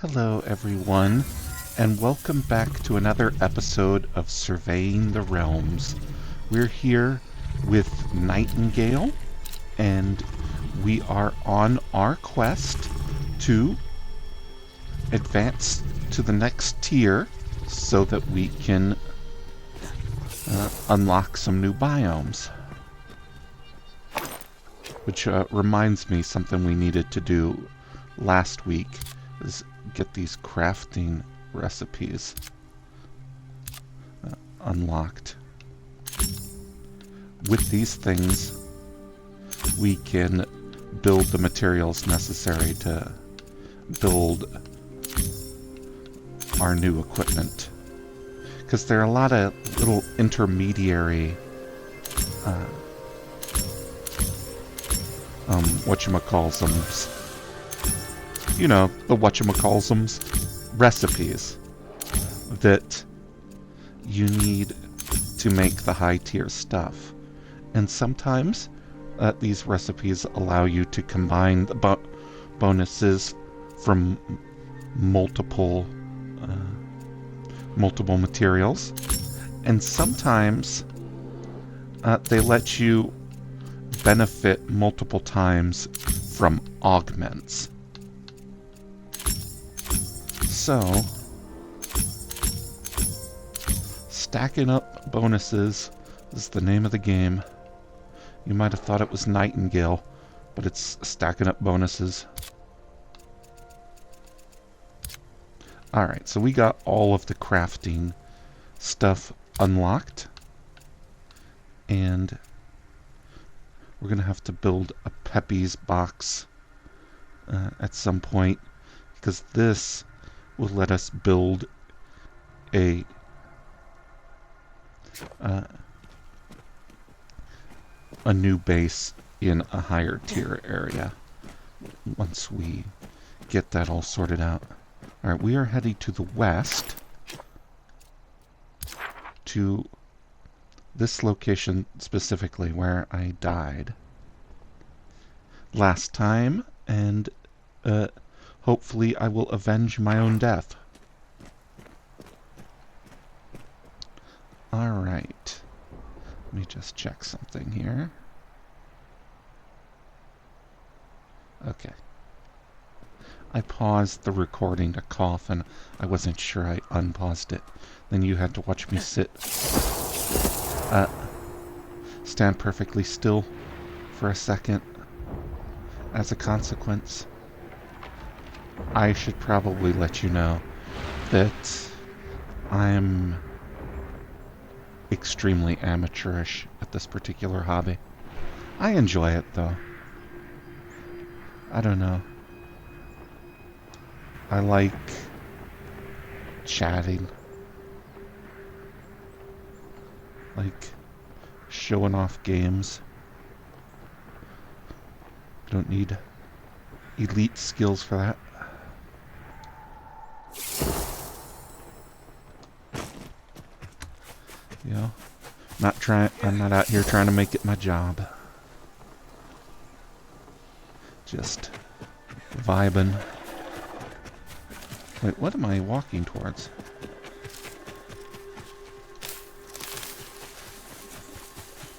Hello, everyone, and welcome back to another episode of Surveying the Realms. We're here with Nightingale, and we are on our quest to advance to the next tier so that we can unlock some new biomes. Which reminds me something we needed to do last week is get these crafting recipes unlocked. With these things, we can build the materials necessary to build our new equipment. Because there are a lot of little intermediary whatchamacallsums. You know, the whatchamacallsums recipes that you need to make the high tier stuff. And sometimes these recipes allow you to combine the bonuses from multiple materials. And sometimes they let you benefit multiple times from augments. So, stacking up bonuses is the name of the game. You might have thought it was Nightingale, but it's stacking up bonuses. Alright, so we got all of the crafting stuff unlocked. And we're going to have to build a Peppy's box at some point, because this will let us build a new base in a higher tier area once we get that all sorted out. Alright, we are heading to the west to this location specifically where I died last time, and hopefully I will avenge my own death. Alright. Let me just check something here. Okay. I paused the recording to cough, and I wasn't sure I unpaused it. Then you had to watch me stand perfectly still for a second as a consequence. I should probably let you know that I'm extremely amateurish at this particular hobby. I enjoy it, though. I don't know. I like chatting. Like showing off games. I don't need elite skills for that. You know, I'm not out here trying to make it my job. Just vibing. Wait, what am I walking towards?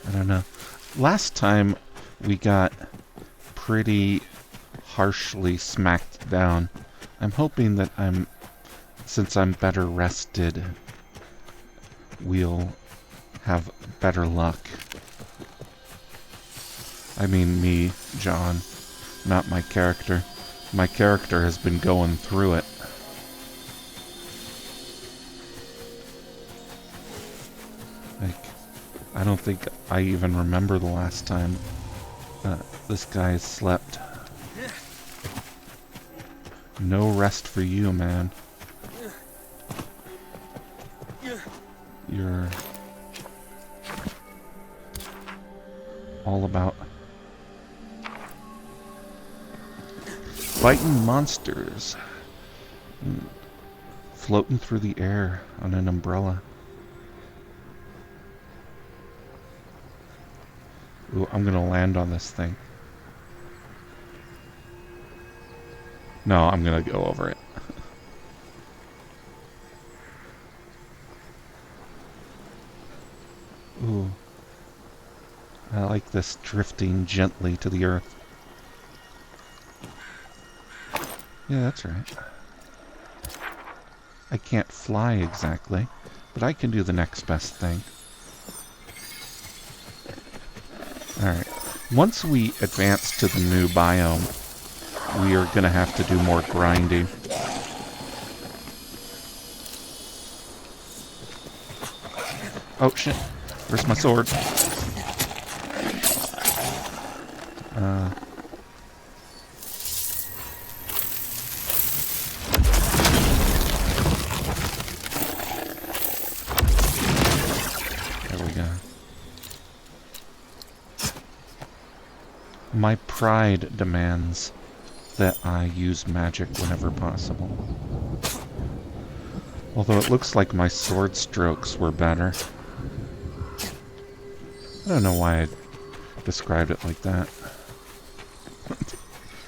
I don't know. Last time we got pretty harshly smacked down. I'm hoping that since I'm better rested, we'll have better luck. I mean me, John, not my character. My character has been going through it. Like, I don't think I even remember the last time this guy has slept. No rest for you, man. You're all about fighting monsters, floating through the air on an umbrella. Ooh, I'm gonna land on this thing. No, I'm gonna go over it. like this drifting gently to the earth. Yeah, that's right. I can't fly exactly, but I can do the next best thing. Alright. Once we advance to the new biome, we are going to have to do more grinding. Oh, shit. Where's my sword? There we go. My pride demands that I use magic whenever possible. Although it looks like my sword strokes were better. I don't know why I described it like that.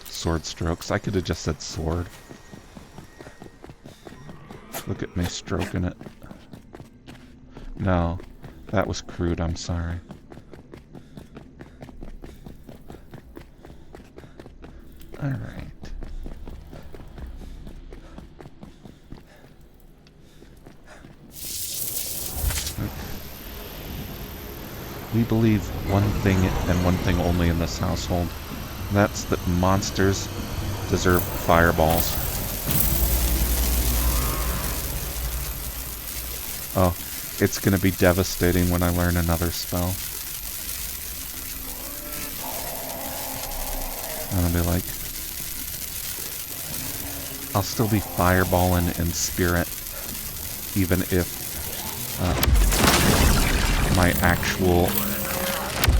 Sword strokes. I could have just said sword. Look at me stroking it. No, that was crude, I'm sorry. Alright. We believe one thing and one thing only in this household. That's that monsters deserve fireballs. Oh, it's gonna be devastating when I learn another spell. And I'll be like... I'll still be fireballing in spirit, even if my actual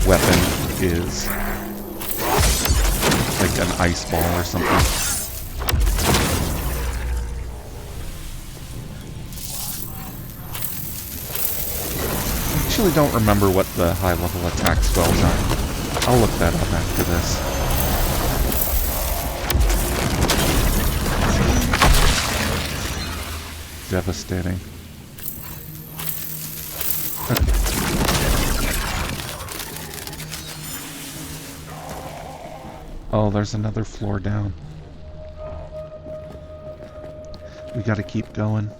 weapon is like an ice ball or something. I actually don't remember what the high-level attack spells are. I'll look that up after this. Devastating. Okay. Oh, there's another floor down. We gotta keep going.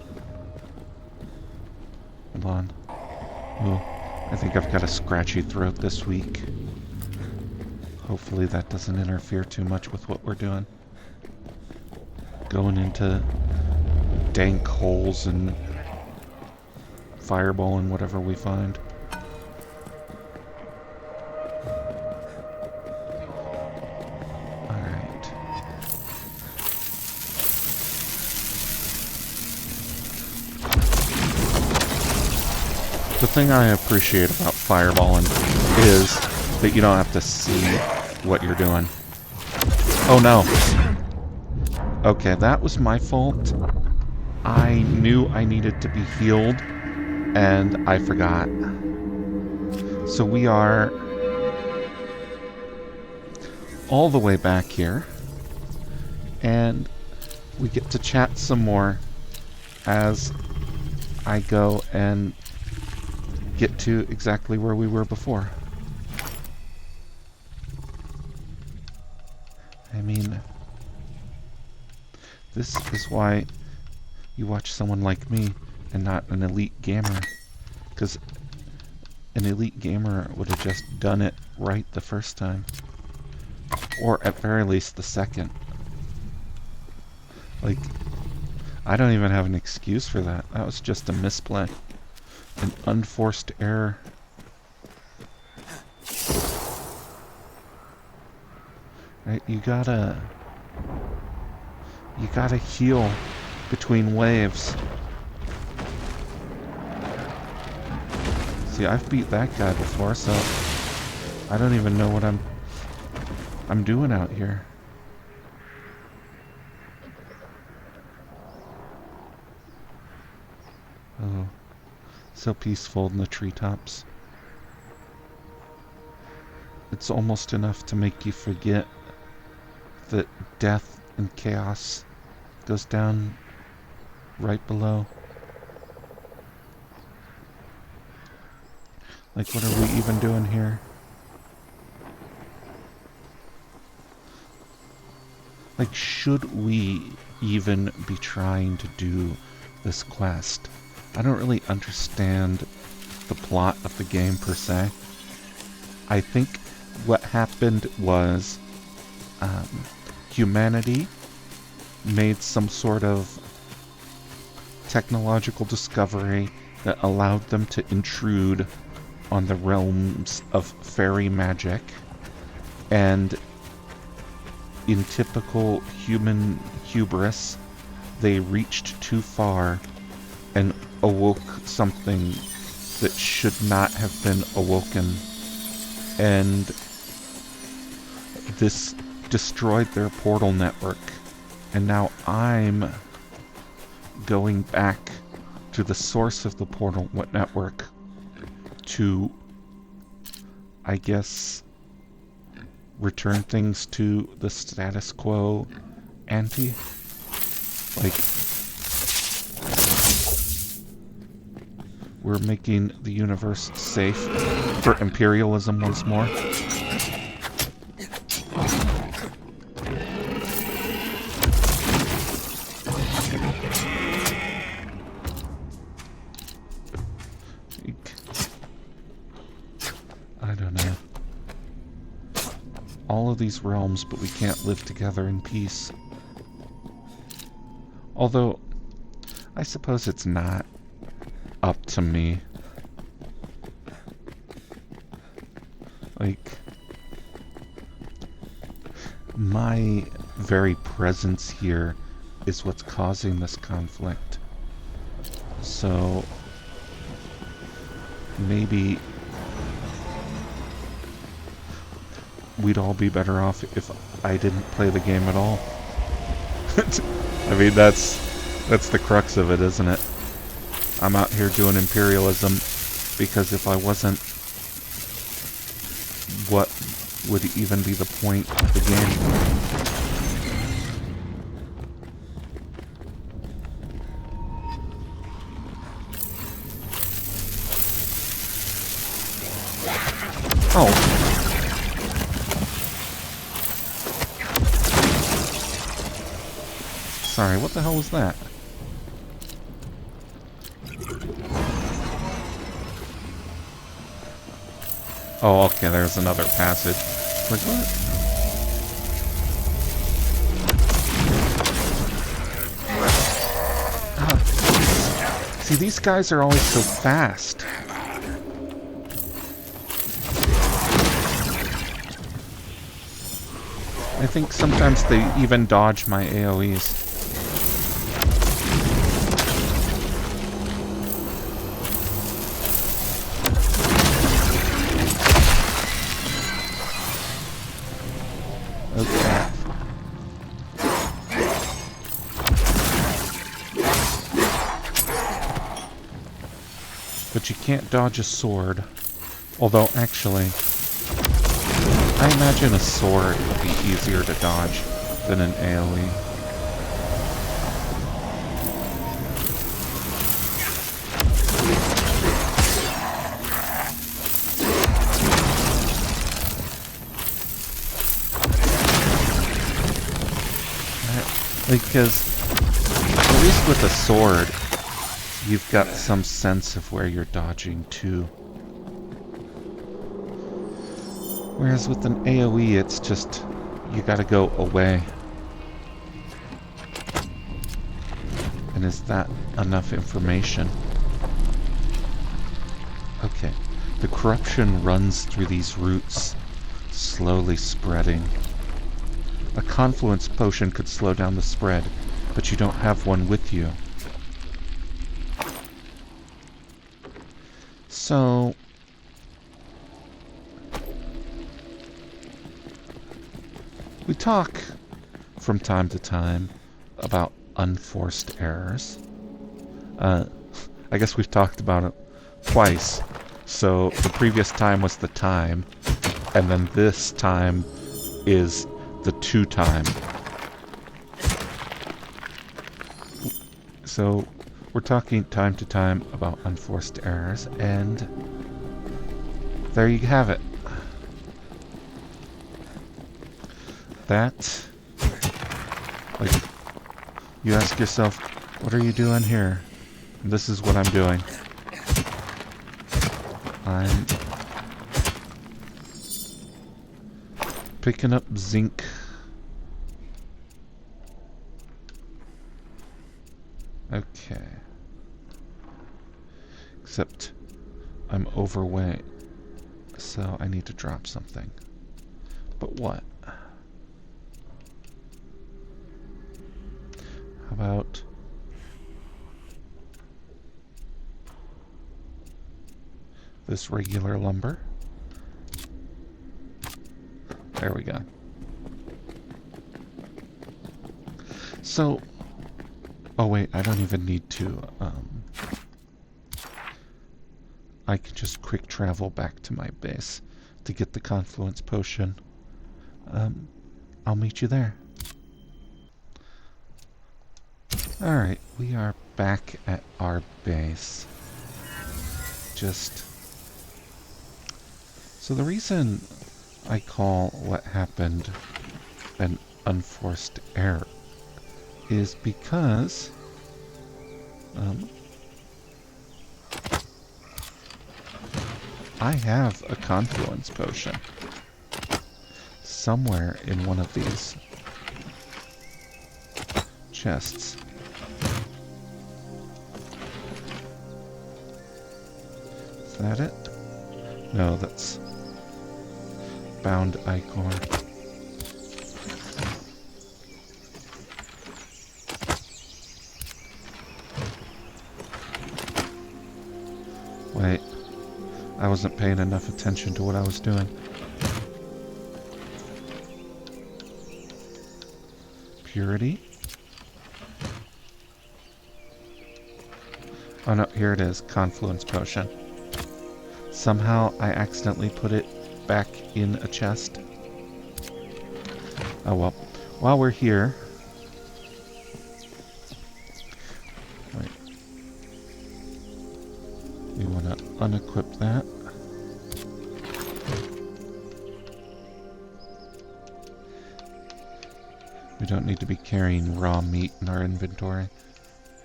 Hold on. Oh, I think I've got a scratchy throat this week. Hopefully that doesn't interfere too much with what we're doing. Going into dank holes and fireballing whatever we find. Alright. The thing I appreciate about fireballing is that you don't have to see what you're doing. Oh no! Okay, that was my fault. I knew I needed to be healed, and I forgot. So we are all the way back here, and we get to chat some more as I go and get to exactly where we were before. I mean, this is why you watch someone like me and not an elite gamer, because an elite gamer would have just done it right the first time, or at very least the second. Like, I don't even have an excuse for that. That was just a misplay, an unforced error. Right, you gotta heal between waves. See, I've beat that guy before, so I don't even know what I'm doing out here. Oh, so peaceful in the treetops. It's almost enough to make you forget that death and chaos goes down right below. Like, what are we even doing here? Like, should we even be trying to do this quest? I don't really understand the plot of the game per se. I think what happened was humanity made some sort of technological discovery that allowed them to intrude on the realms of fairy magic, and in typical human hubris, they reached too far and awoke something that should not have been awoken, and this destroyed their portal network. And now I'm going back to the source of the portal network to, I guess, return things to the status quo ante. Like, we're making the universe safe for imperialism once more. I don't know. All of these realms, but we can't live together in peace. Although, I suppose it's not up to me. Like, my very presence here is what's causing this conflict. So, maybe we'd all be better off if I didn't play the game at all. I mean, that's the crux of it, isn't it? I'm out here doing imperialism because if I wasn't, what would even be the point of the game? Oh. Sorry, what the hell was that? Oh, okay, there's another passage. Like, what? See, these guys are always so fast. I think sometimes they even dodge my AoEs. But you can't dodge a sword. Although, actually, I imagine a sword would be easier to dodge than an AoE. Because, at least with a sword, you've got some sense of where you're dodging to. Whereas with an AoE, it's just, you gotta go away. And is that enough information? Okay. The corruption runs through these roots, slowly spreading. A confluence potion could slow down the spread, but you don't have one with you. So, we talk from time to time about unforced errors. I guess we've talked about it twice. So the previous time was the time, and then this time is the to time. So we're talking time to time about unforced errors, and there you have it. That Like, you ask yourself, what are you doing here? And this is what I'm doing. I'm picking up zinc. Okay. Except I'm overweight, so I need to drop something. But what? How about this regular lumber? There we go. So, oh wait, I don't even need to, I can just quick travel back to my base to get the confluence potion. I'll meet you there. Alright, we are back at our base. So the reason I call what happened an unforced error is because I have a confluence potion somewhere in one of these chests. Is that it? No, that's bound ichor. Wait, I wasn't paying enough attention to what I was doing. Purity? Oh no, here it is, confluence potion. Somehow I accidentally put it back in a chest. Oh well, while we're here... Wait. We want to unequip that. We don't need to be carrying raw meat in our inventory.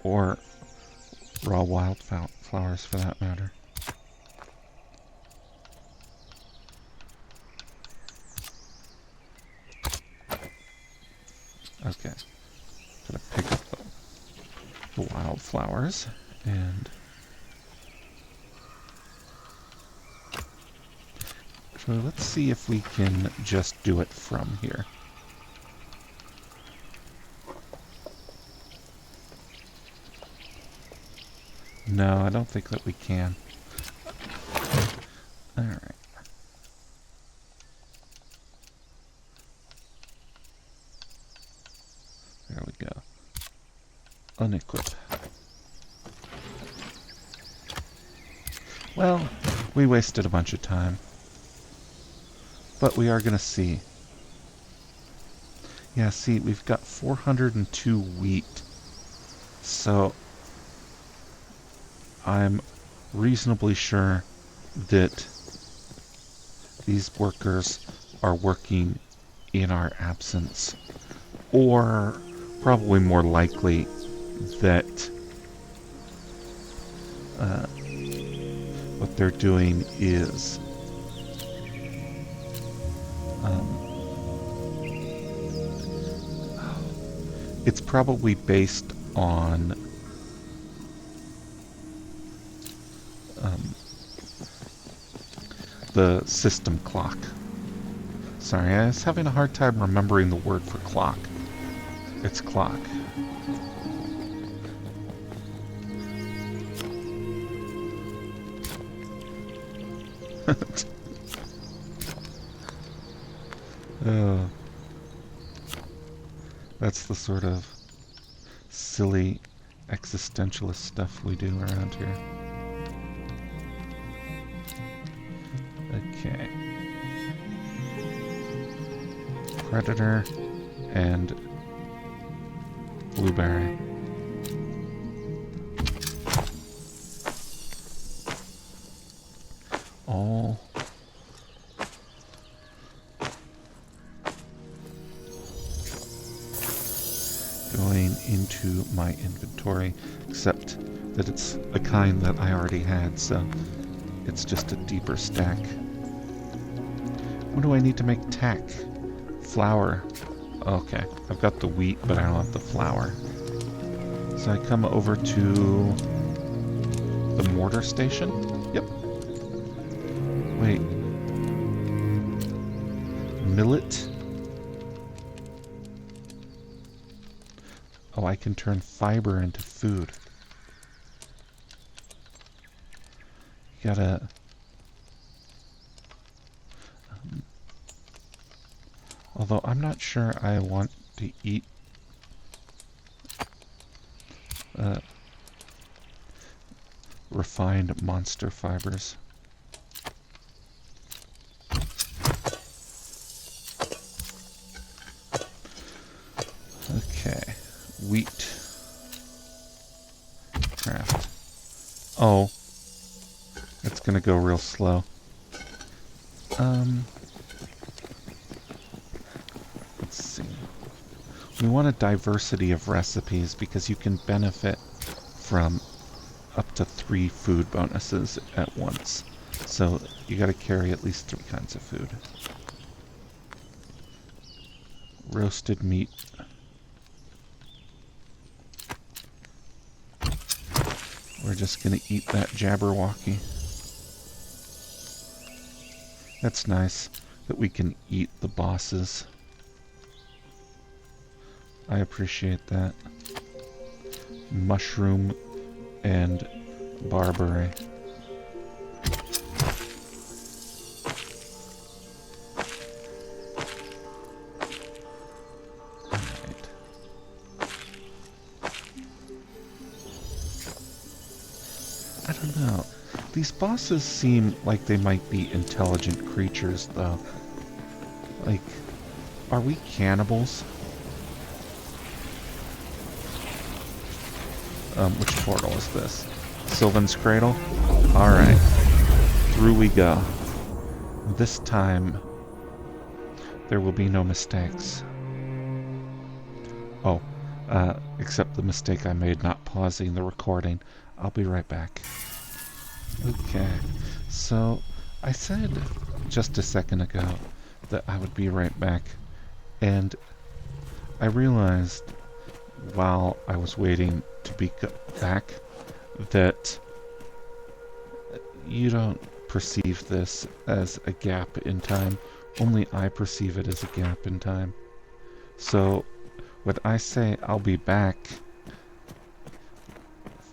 Or raw wildflowers for that matter. Okay. Gonna pick up the wildflowers and... So let's see if we can just do it from here. No, I don't think that we can. Alright. There we go. Unequip. Well, we wasted a bunch of time. But we are going to see. Yeah, see, we've got 402 wheat. So, I'm reasonably sure that these workers are working in our absence. Or, probably more likely, that what they're doing is it's probably based on the system clock. Sorry, I was having a hard time remembering the word for clock. It's clock. Oh. That's the sort of silly existentialist stuff we do around here. Okay. Predator and blueberry. All going into my inventory, except that it's a kind that I already had, so it's just a deeper stack. What do I need to make tack? Flour. Okay, I've got the wheat, but I don't have the flour. So I come over to the mortar station. Yep. Wait. Millet. Oh, I can turn fiber into food. You gotta... although I'm not sure I want to eat refined monster fibers. Okay, wheat. Craft. Oh, it's gonna go real slow. Let's see. We want a diversity of recipes because you can benefit from up to 3 food bonuses at once. So you gotta carry at least 3 kinds of food. Roasted meat. We're just gonna eat that Jabberwocky. That's nice that we can eat the bosses. I appreciate that. Mushroom and barberry. Alright. I don't know. These bosses seem like they might be intelligent creatures, though. Like, are we cannibals? Which portal is this? Sylvan's Cradle? Alright. Through we go. This time, there will be no mistakes. Oh, except the mistake I made not pausing the recording. I'll be right back. Okay, so I said just a second ago that I would be right back, and I realized while I was waiting to be back that you don't perceive this as a gap in time. Only I perceive it as a gap in time. So when I say I'll be back,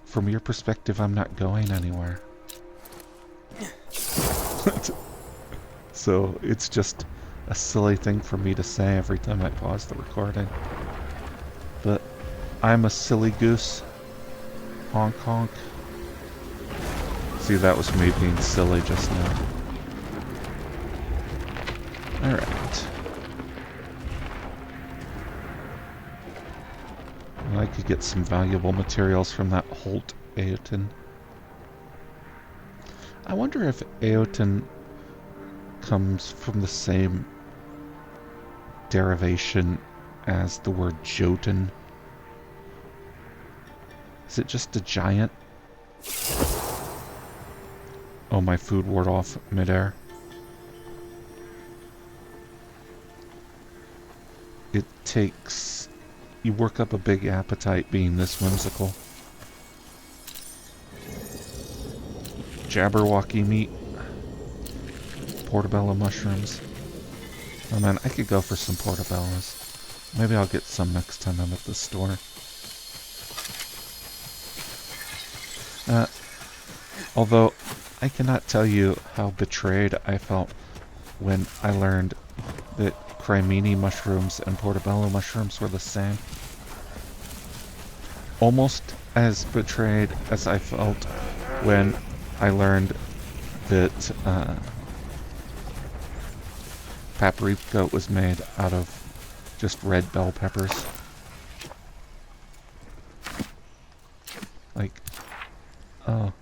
from your perspective, I'm not going anywhere. So it's just a silly thing for me to say every time I pause the recording. But I'm a silly goose. Honk honk. See, that was me being silly just now. Alright. Well, I could get some valuable materials from that Holt Aoten. I wonder if Aoten comes from the same derivation as the word Jotun. Is it just a giant? Oh, my food ward off midair. It takes... you work up a big appetite being this whimsical. Jabberwocky meat. Portobello mushrooms. Oh man, I could go for some portobellos. Maybe I'll get some next time I'm at the store. Although, I cannot tell you how betrayed I felt when I learned that crimini mushrooms and portobello mushrooms were the same. Almost as betrayed as I felt when I learned that paprika was made out of just red bell peppers. Like, oh.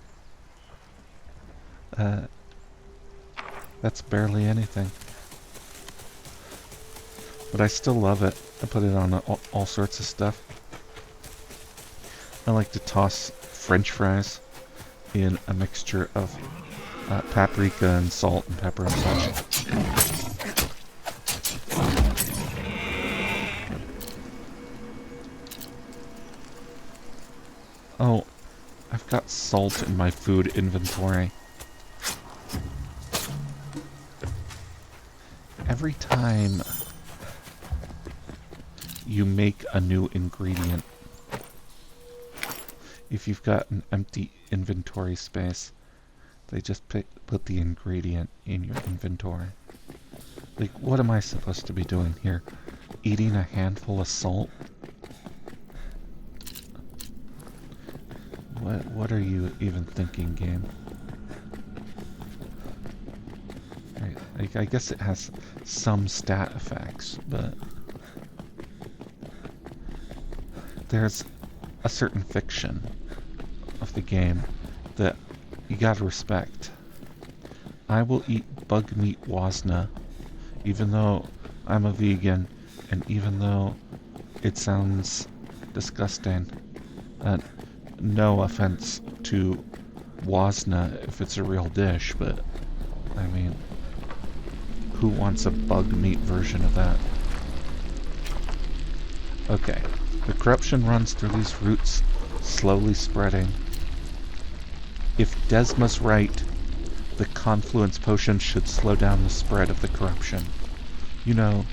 That's barely anything. But I still love it. I put it on all sorts of stuff. I like to toss French fries in a mixture of paprika and salt and pepper and such. Oh, I've got salt in my food inventory. Every time you make a new ingredient, if you've got an empty inventory space, they just put the ingredient in your inventory. Like, what am I supposed to be doing here? Eating a handful of salt? What are you even thinking, game? Right, I guess it has some stat effects, but there's a certain fiction of the game that you gotta respect. I will eat bug meat wasna, even though I'm a vegan, and even though it sounds disgusting. No offense to wasna if it's a real dish, but I mean, who wants a bug meat version of that? Okay, the corruption runs through these roots, slowly spreading. If Desma's right, the confluence potion should slow down the spread of the corruption. You know,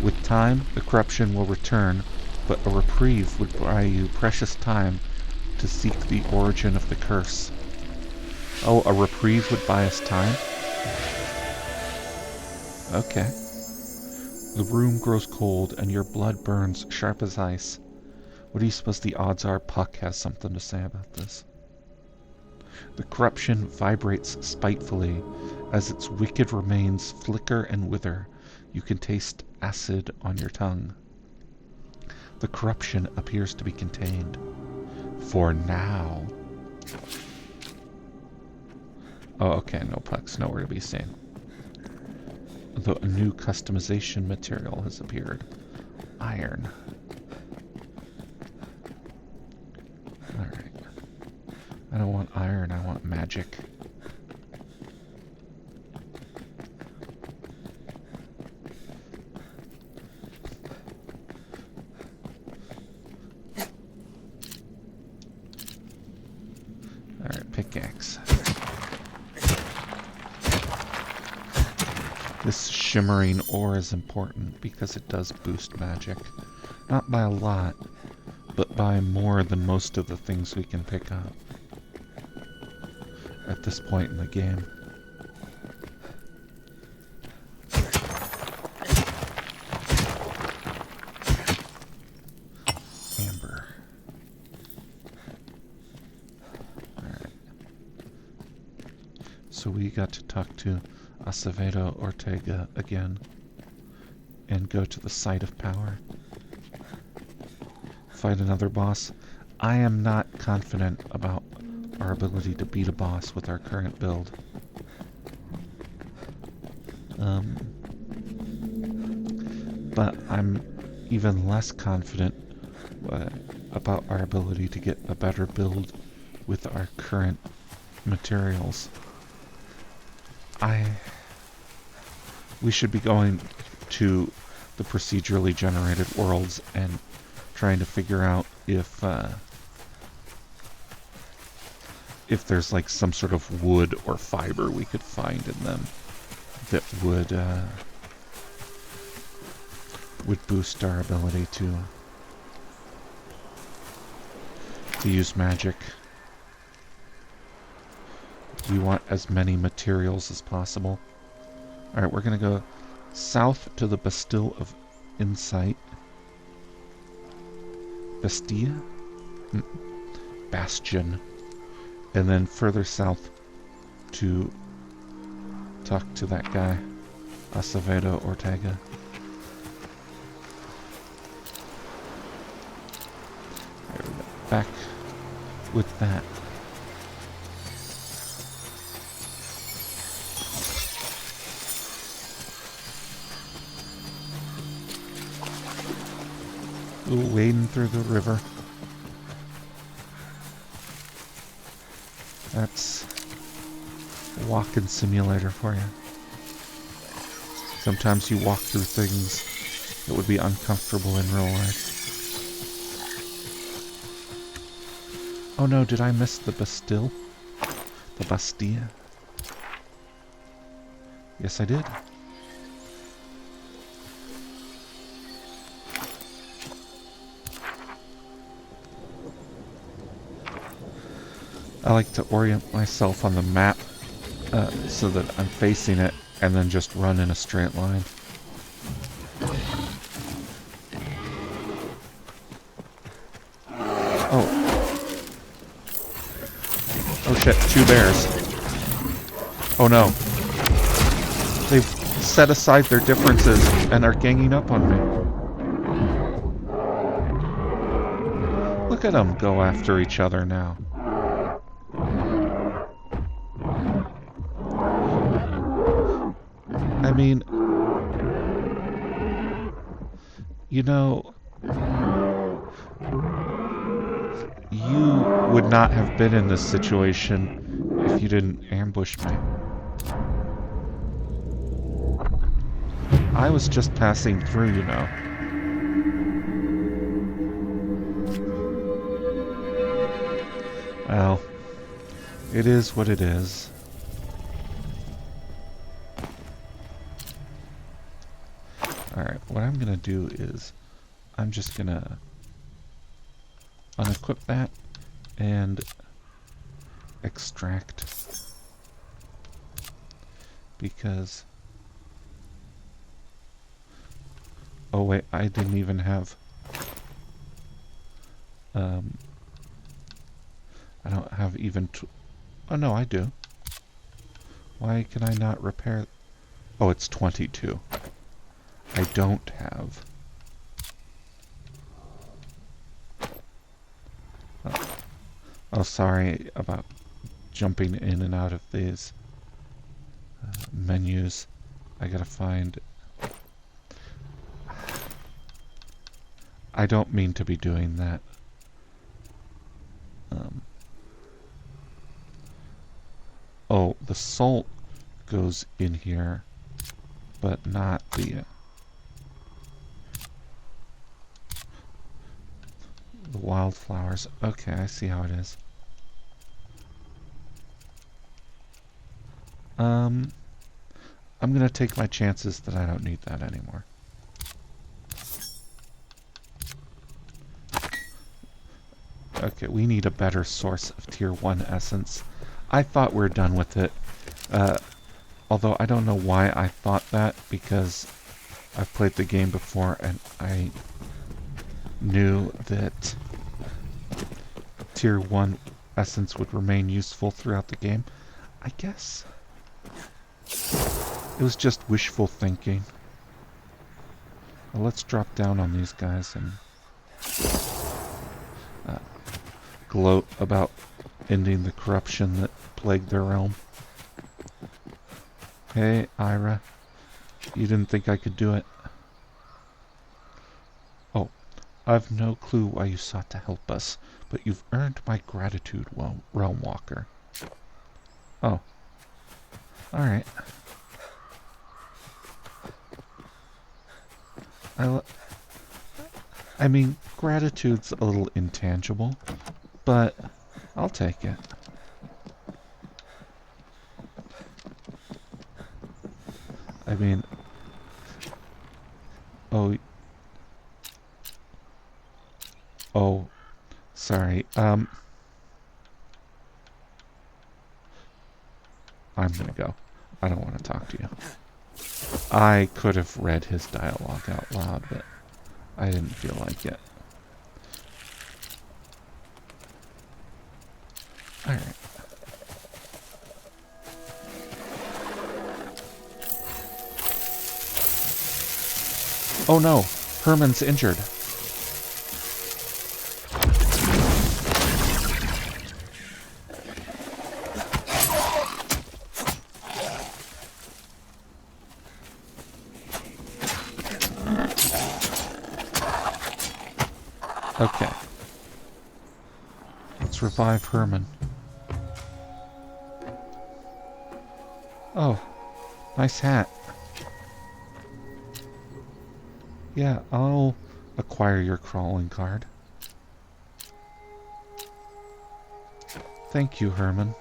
with time, the corruption will return, but a reprieve would buy you precious time to seek the origin of the curse. Oh, a reprieve would buy us time? Okay. The room grows cold and your blood burns sharp as ice. What do you suppose the odds are Puck has something to say about this? The corruption vibrates spitefully as its wicked remains flicker and wither. You can taste acid on your tongue. The corruption appears to be contained. For now. Oh, okay, no Pucks, nowhere to be seen. Though a new customization material has appeared. Iron. Alright. I don't want iron, I want magic. Alright, pickaxe. This shimmering ore is important because it does boost magic. Not by a lot, but by more than most of the things we can pick up at this point in the game. Amber. Alright. So we got to talk to Acevedo Ortega again and go to the site of power. Fight another boss. I am not confident about our ability to beat a boss with our current build. But I'm even less confident about our ability to get a better build with our current materials. We should be going to the procedurally generated worlds and trying to figure out if there's like some sort of wood or fiber we could find in them that would boost our ability to use magic. We want as many materials as possible. Alright, we're gonna go south to the Bastille of Insight. Bastille? Bastion. And then further south to talk to that guy, Acevedo Ortega. Back with that. Wading through the river. That's a walking simulator for you. Sometimes you walk through things that would be uncomfortable in real life. Oh no, did I miss the Bastille? The Bastille? Yes, I did. I like to orient myself on the map so that I'm facing it and then just run in a straight line. Oh. Oh shit, 2 bears. Oh no. They've set aside their differences and are ganging up on me. Look at them go after each other now. I mean, you know, you would not have been in this situation if you didn't ambush me. I was just passing through, you know. Well, it is what it is. Alright, what I'm gonna do is I'm just gonna unequip that and extract, because oh wait, I didn't even have I don't have even oh no, I do. Why can I not repair? Oh, it's 22. I don't have. Oh, sorry about jumping in and out of these menus. I gotta find... I don't mean to be doing that. Oh, the salt goes in here, but not the wildflowers. Okay, I see how it is. I'm gonna take my chances that I don't need that anymore. Okay, we need a better source of tier 1 essence. I thought we were done with it. Although I don't know why I thought that, because I've played the game before and I knew that tier 1 essence would remain useful throughout the game. I guess it was just wishful thinking. Well, let's drop down on these guys and gloat about ending the corruption that plagued their realm. Hey, Ira. You didn't think I could do it? Oh, I've no clue why you sought to help us, but you've earned my gratitude, Realm Walker. Oh. Alright. I mean, gratitude's a little intangible, but I'll take it. I mean... Oh, sorry. I'm gonna go. I don't want to talk to you. I could have read his dialogue out loud, but I didn't feel like it. Alright. Oh no! Herman's injured. Okay. Let's revive Herman. Oh, nice hat. Yeah, I'll acquire your crawling card. Thank you, Herman.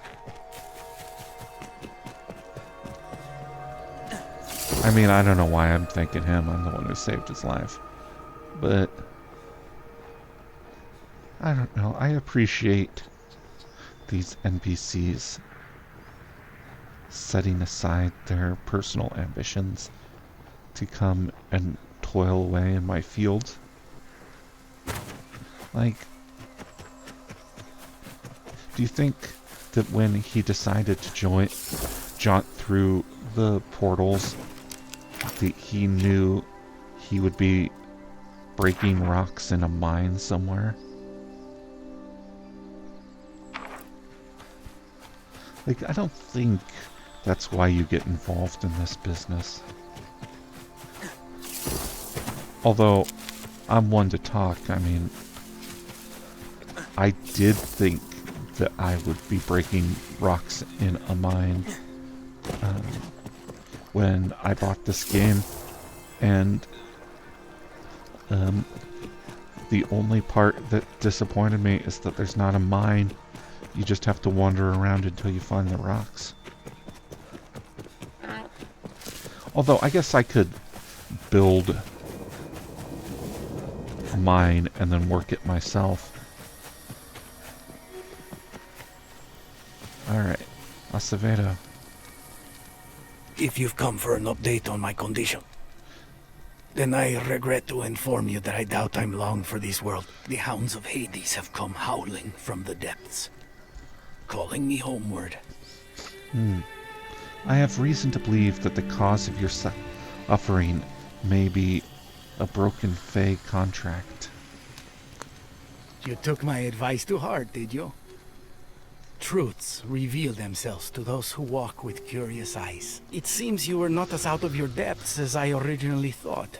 I mean, I don't know why I'm thanking him. I'm the one who saved his life. But I don't know. I appreciate these NPCs setting aside their personal ambitions to come and toil away in my fields. Like, do you think that when he decided to jaunt through the portals, that he knew he would be breaking rocks in a mine somewhere? Like, I don't think that's why you get involved in this business. Although, I'm one to talk. I mean, I did think that I would be breaking rocks in a mine when I bought this game. And the only part that disappointed me is that there's not a mine. You just have to wander around until you find the rocks. Although, I guess I could build a mine and then work it myself. Alright, Acevedo. If you've come for an update on my condition, then I regret to inform you that I doubt I'm long for this world. The hounds of Hades have come howling from the depths, calling me homeward. I have reason to believe that the cause of your suffering may be a broken Fae contract. You took my advice to heart, did you? Truths reveal themselves to those who walk with curious eyes. It seems you were not as out of your depths as I originally thought.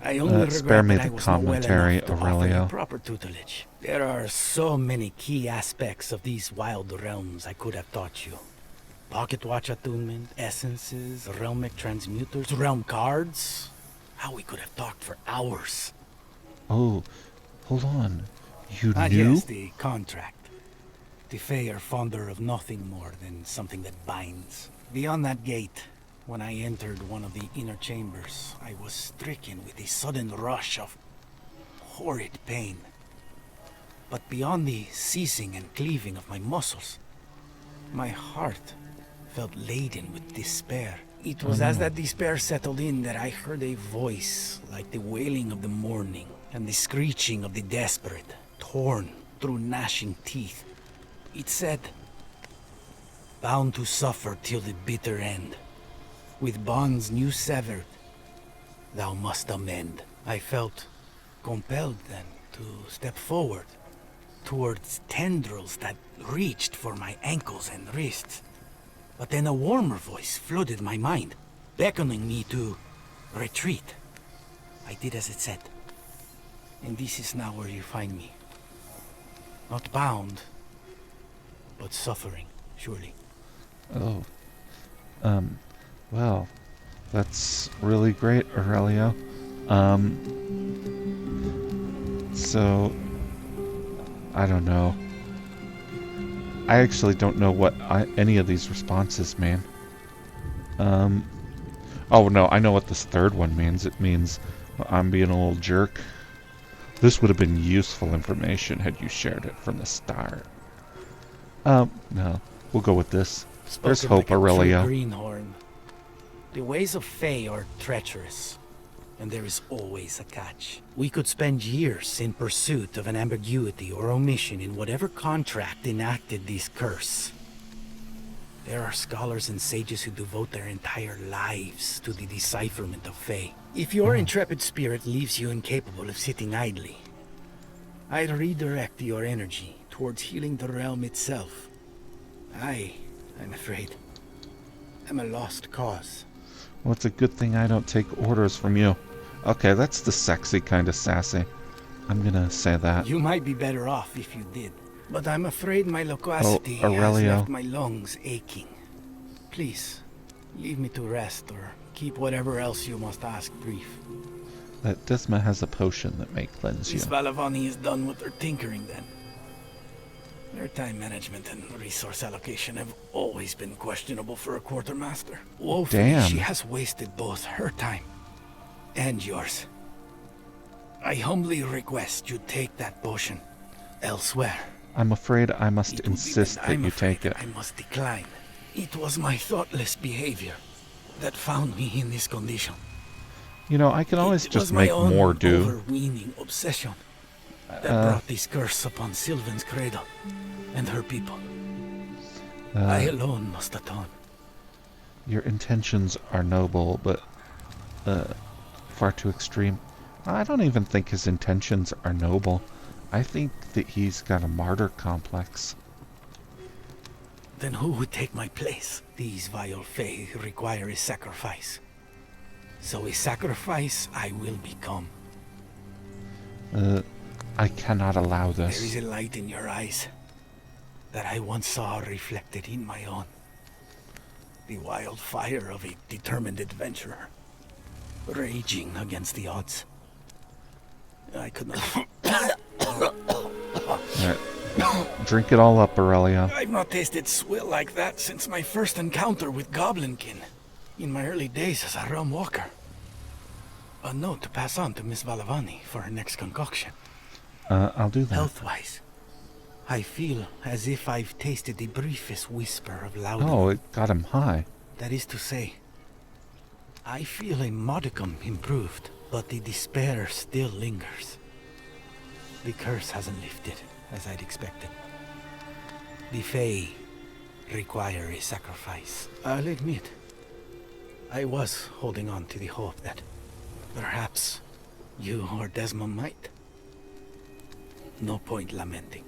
I only spare regret me that I the was not well commentary, enough to offer Aurelio. you proper tutelage. There are so many key aspects of these wild realms I could have taught you. Pocket watch attunement, essences, realmic transmuters, realm cards. How we could have talked for hours. Oh, hold on. You Ah, knew? yes, the contract. The Fae are fonder of nothing more than something that binds. Beyond that gate, when I entered one of the inner chambers, I was stricken with a sudden rush of horrid pain. But beyond the seizing and cleaving of my muscles, my heart felt laden with despair. It was as that despair settled in that I heard a voice like the wailing of the morning and the screeching of the desperate, torn through gnashing teeth. It said, "Bound to suffer till the bitter end. With bonds new severed, thou must amend." I felt compelled then to step forward towards tendrils that reached for my ankles and wrists. But then a warmer voice flooded my mind, beckoning me to retreat. I did as it said. And this is now where you find me. Not bound, but suffering, surely. Oh. Well, that's really great, Aurelio. So, I don't know. I actually don't know what any of these responses mean. Oh no, I know what this third one means. It means I'm being a little jerk. This would have been useful information had you shared it from the start. No. We'll go with this. There's Spoken hope, like a true Aurelio. greenhorn. The ways of Fae are treacherous, and there is always a catch. We could spend years in pursuit of an ambiguity or omission in whatever contract enacted this curse. There are scholars and sages who devote their entire lives to the decipherment of Fae. If your intrepid spirit leaves you incapable of sitting idly, I'd redirect your energy towards healing the realm itself. I'm afraid, am a lost cause. Well, it's a good thing I don't take orders from you. Okay, that's the sexy kind of sassy. I'm gonna say that. You might be better off if you did, but I'm afraid my loquacity has Aurelio. left my lungs aching. Please, leave me to rest or keep whatever else you must ask brief. That Disma has a potion that may cleanse you. Miss Valavani is done with her tinkering then. Her time management and resource allocation have always been questionable for a quartermaster. Woefully, Damn. she has wasted both her time and yours. I humbly request you take that potion elsewhere. I'm afraid I must insist that you take it. I must decline. It was my thoughtless behavior that found me in this condition. You know, I can always just make more do. It was my own overweening obsession that brought this curse upon Sylvan's cradle and her people. I alone must atone. Your intentions are noble, but far too extreme. I don't even think his intentions are noble. I think that he's got a martyr complex. Then who would take my place? These vile fae require a sacrifice. So a sacrifice I will become. I cannot allow this. There is a light in your eyes that I once saw reflected in my own. The wild fire of a determined adventurer, raging against the odds. I could not... Drink it all up, Aurelia. I've not tasted swill like that since my first encounter with Goblinkin, in my early days as a realm walker. A note to pass on to Miss Valavani for her next concoction. I'll do that. Health-wise, I feel as if I've tasted the briefest whisper of laudanum. Oh, it got him high. That is to say, I feel a modicum improved, but the despair still lingers. The curse hasn't lifted, as I'd expected. The Fae require a sacrifice. I'll admit, I was holding on to the hope that perhaps you or Desmond might. No point lamenting.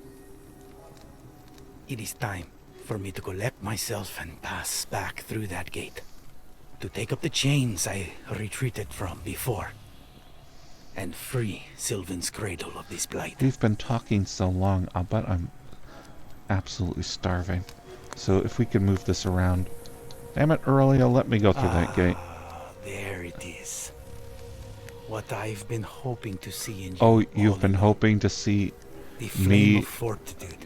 It is time for me to collect myself and pass back through that gate. To take up the chains I retreated from before. And free Sylvan's cradle of this blight. We've been talking so long, I'll bet I'm absolutely starving. So if we can move this around. Damn it, Aurelia, let me go through that gate. There it is. What I've been hoping to see in you. Oh, you've been hoping to see the flame me of fortitude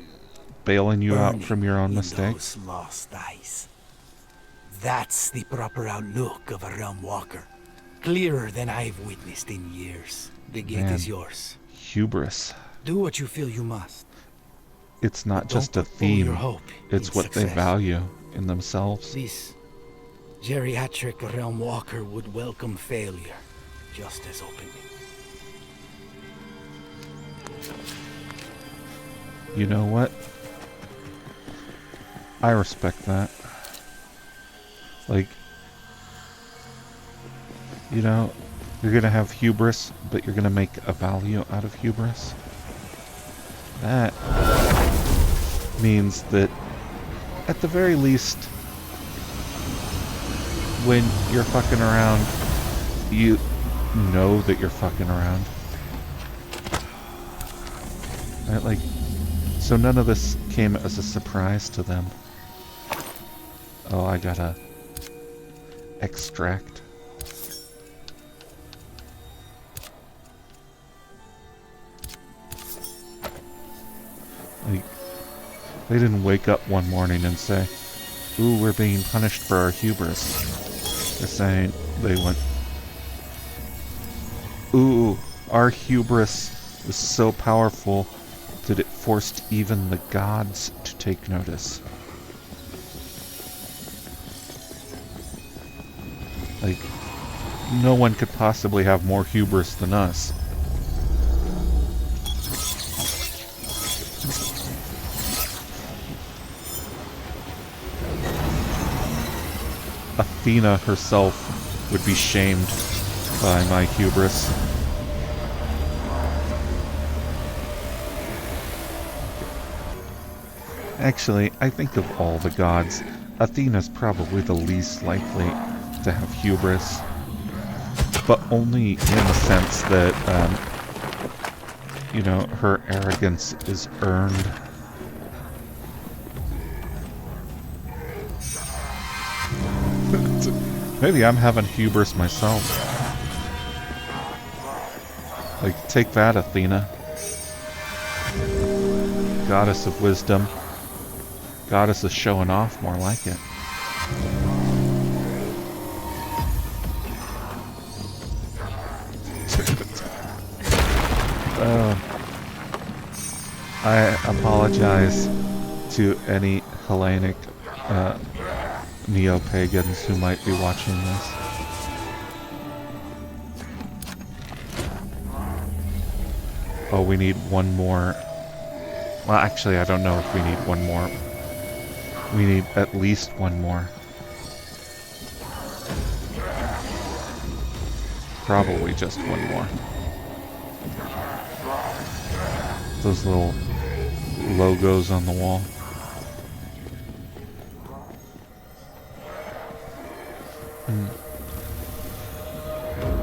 bailing you out from your own mistakes? Those lost eyes. That's the proper outlook of a realm walker. Clearer than I've witnessed in years. The gate is yours. Hubris. Do what you feel you must. It's not But just a don't put all your theme. hope It's in what they success. value in themselves. This geriatric realm walker would welcome failure just as openly. You know what? I respect that. Like, you know, you're gonna have hubris, but you're gonna make a value out of hubris. That means that, at the very least, when you're fucking around, you know that you're fucking around. Right? Like, so none of this came as a surprise to them. Oh, I gotta extract. Like, they didn't wake up one morning and say, "Ooh, we're being punished for our hubris." They're saying, they went, "Ooh, our hubris was so powerful that it forced even the gods to take notice." Like, no one could possibly have more hubris than us. Athena herself would be shamed by my hubris. Actually, I think of all the gods, Athena's probably the least likely to have hubris, but only in the sense that, you know, her arrogance is earned. Maybe I'm having hubris myself. Like, take that, Athena. Goddess of wisdom. Goddess of showing off, more like it. I apologize to any Hellenic neo-pagans who might be watching this. Oh, we need one more. Well, actually, I don't know if we need one more. We need at least one more. Probably just one more. Those little logos on the wall.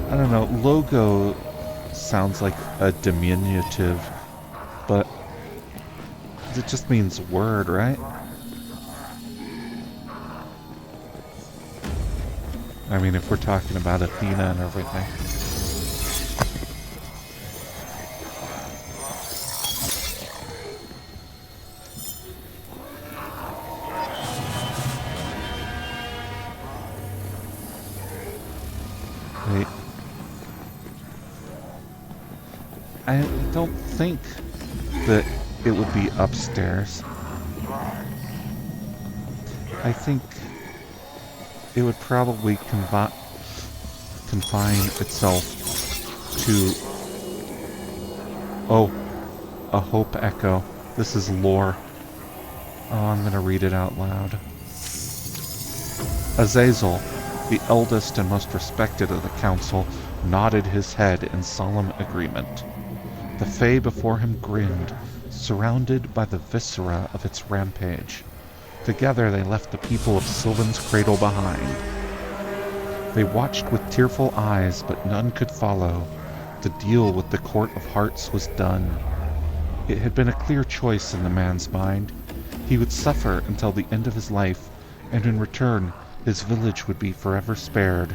I don't know, logo sounds like a diminutive, but it just means word, right? I mean, if we're talking about Athena and everything. Wait. I don't think that it would be upstairs. I think it would probably confine itself to... Oh, a hope echo. This is lore. Oh, I'm gonna read it out loud. Azazel, the eldest and most respected of the council, nodded his head in solemn agreement. The Fae before him grinned, surrounded by the viscera of its rampage. Together they left the people of Sylvan's cradle behind. They watched with tearful eyes, but none could follow. The deal with the Court of Hearts was done. It had been a clear choice in the man's mind. He would suffer until the end of his life, and in return his village would be forever spared.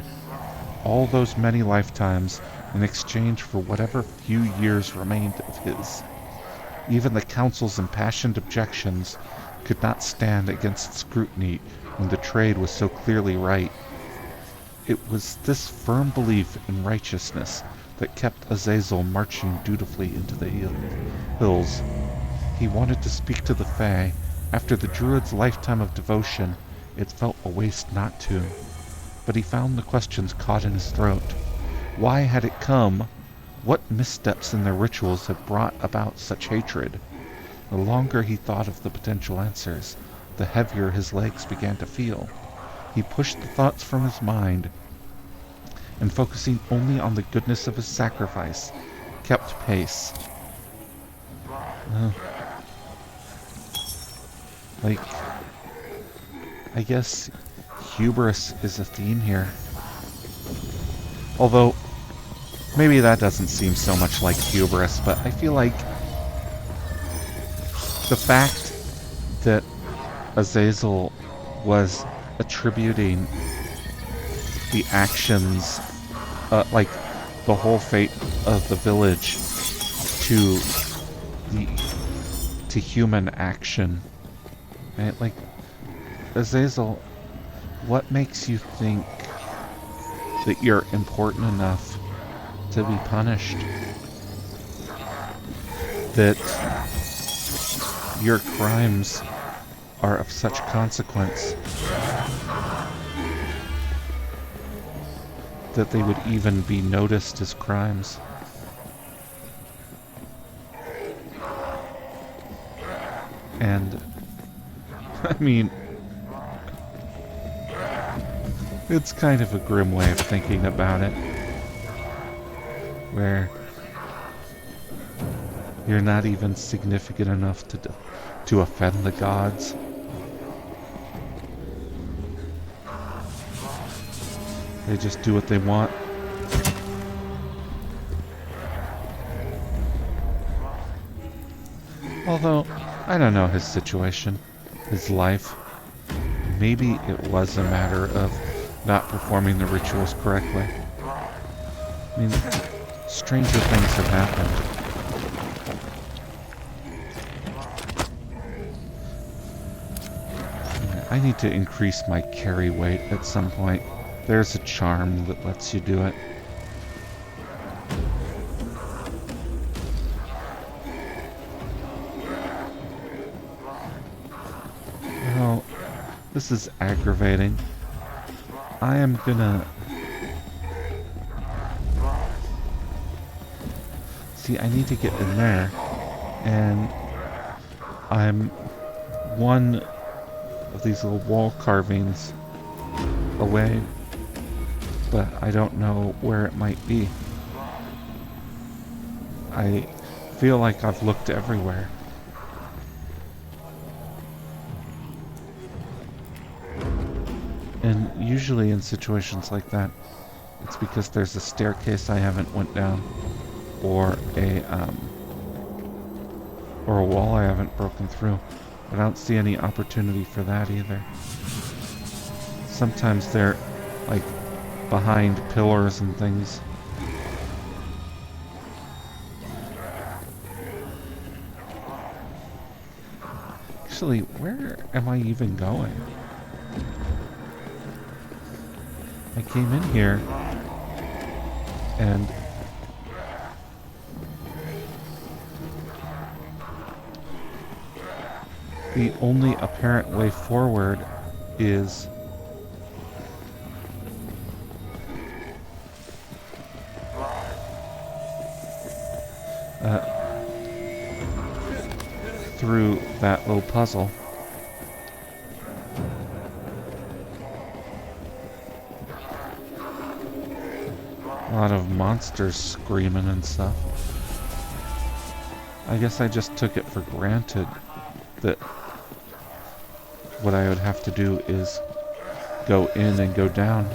All those many lifetimes in exchange for whatever few years remained of his. Even the council's impassioned objections could not stand against scrutiny when the trade was so clearly right. It was this firm belief in righteousness that kept Azazel marching dutifully into the hills. He wanted to speak to the Fae. After the druid's lifetime of devotion, it felt a waste not to. But he found the questions caught in his throat. Why had it come? What missteps in their rituals had brought about such hatred? The longer he thought of the potential answers, the heavier his legs began to feel. He pushed the thoughts from his mind, and focusing only on the goodness of his sacrifice, kept pace. I guess hubris is a theme here. Although, maybe that doesn't seem so much like hubris, but I feel like the fact that Azazel was attributing the actions, like the whole fate of the village, to human action. Right? Like, Azazel, what makes you think that you're important enough to be punished? That your crimes are of such consequence that they would even be noticed as crimes? And, I mean, it's kind of a grim way of thinking about it, where you're not even significant enough to offend the gods. They just do what they want. Although, I don't know his situation, his life. Maybe it was a matter of not performing the rituals correctly. I mean, stranger things have happened. I need to increase my carry weight at some point. There's a charm that lets you do it. Oh, this is aggravating. I am gonna... See, I need to get in there, and I'm one of these little wall carvings away, but I don't know where it might be. I feel like I've looked everywhere. And usually in situations like that, it's because there's a staircase I haven't went down, or a wall I haven't broken through. But I don't see any opportunity for that either. Sometimes they're like behind pillars and things. Actually, where am I even going? I came in here and the only apparent way forward is through that little puzzle. A lot of monsters screaming and stuff. I guess I just took it for granted that what I would have to do is go in and go down.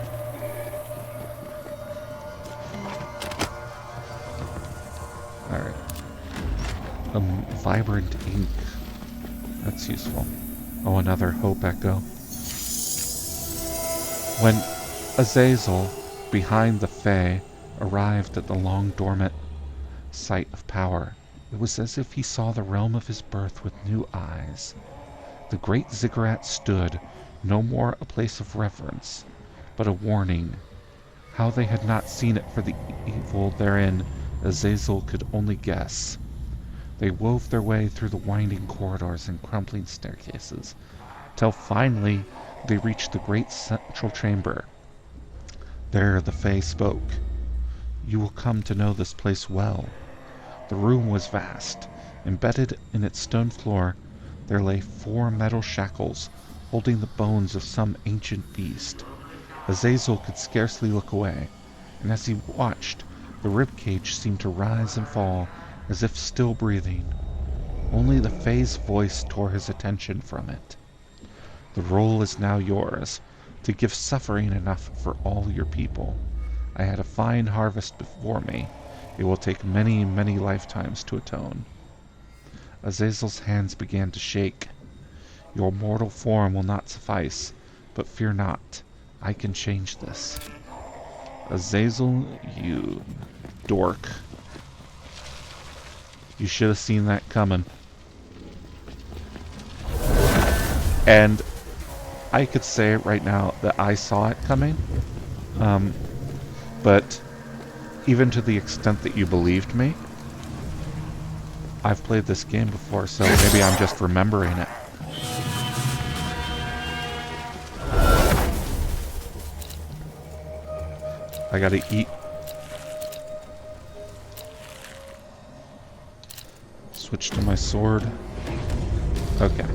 Alright. Vibrant ink. That's useful. Oh, another hope echo. When Azazel, behind the Fae, arrived at the long-dormant site of power, it was as if he saw the realm of his birth with new eyes. The great ziggurat stood, no more a place of reverence, but a warning. How they had not seen it for the evil therein, Azazel could only guess. They wove their way through the winding corridors and crumbling staircases, till finally they reached the great central chamber. There the Fae spoke. You will come to know this place well. The room was vast. Embedded in its stone floor, there lay 4 metal shackles holding the bones of some ancient beast. Azazel could scarcely look away, and as he watched, the ribcage seemed to rise and fall as if still breathing. Only the Fae's voice tore his attention from it. The role is now yours, to give suffering enough for all your people. I had a fine harvest before me. It will take many, many lifetimes to atone. Azazel's hands began to shake. Your mortal form will not suffice, but fear not. I can change this. Azazel, you dork. You should have seen that coming. And I could say right now that I saw it coming. But even to the extent that you believed me, I've played this game before, so maybe I'm just remembering it. I gotta eat. Switch to my sword. Okay.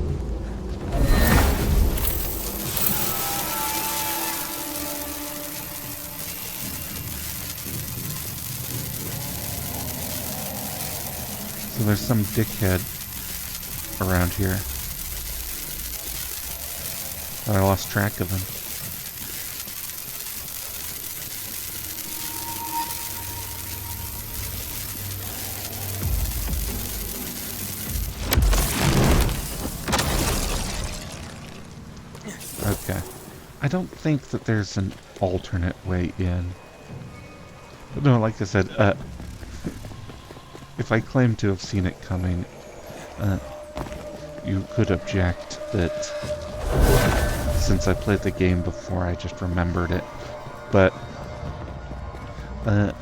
So there's some dickhead around here. I lost track of him. Okay. I don't think that there's an alternate way in. But no, like I said, if I claim to have seen it coming, you could object that since I played the game before, I just remembered it. But I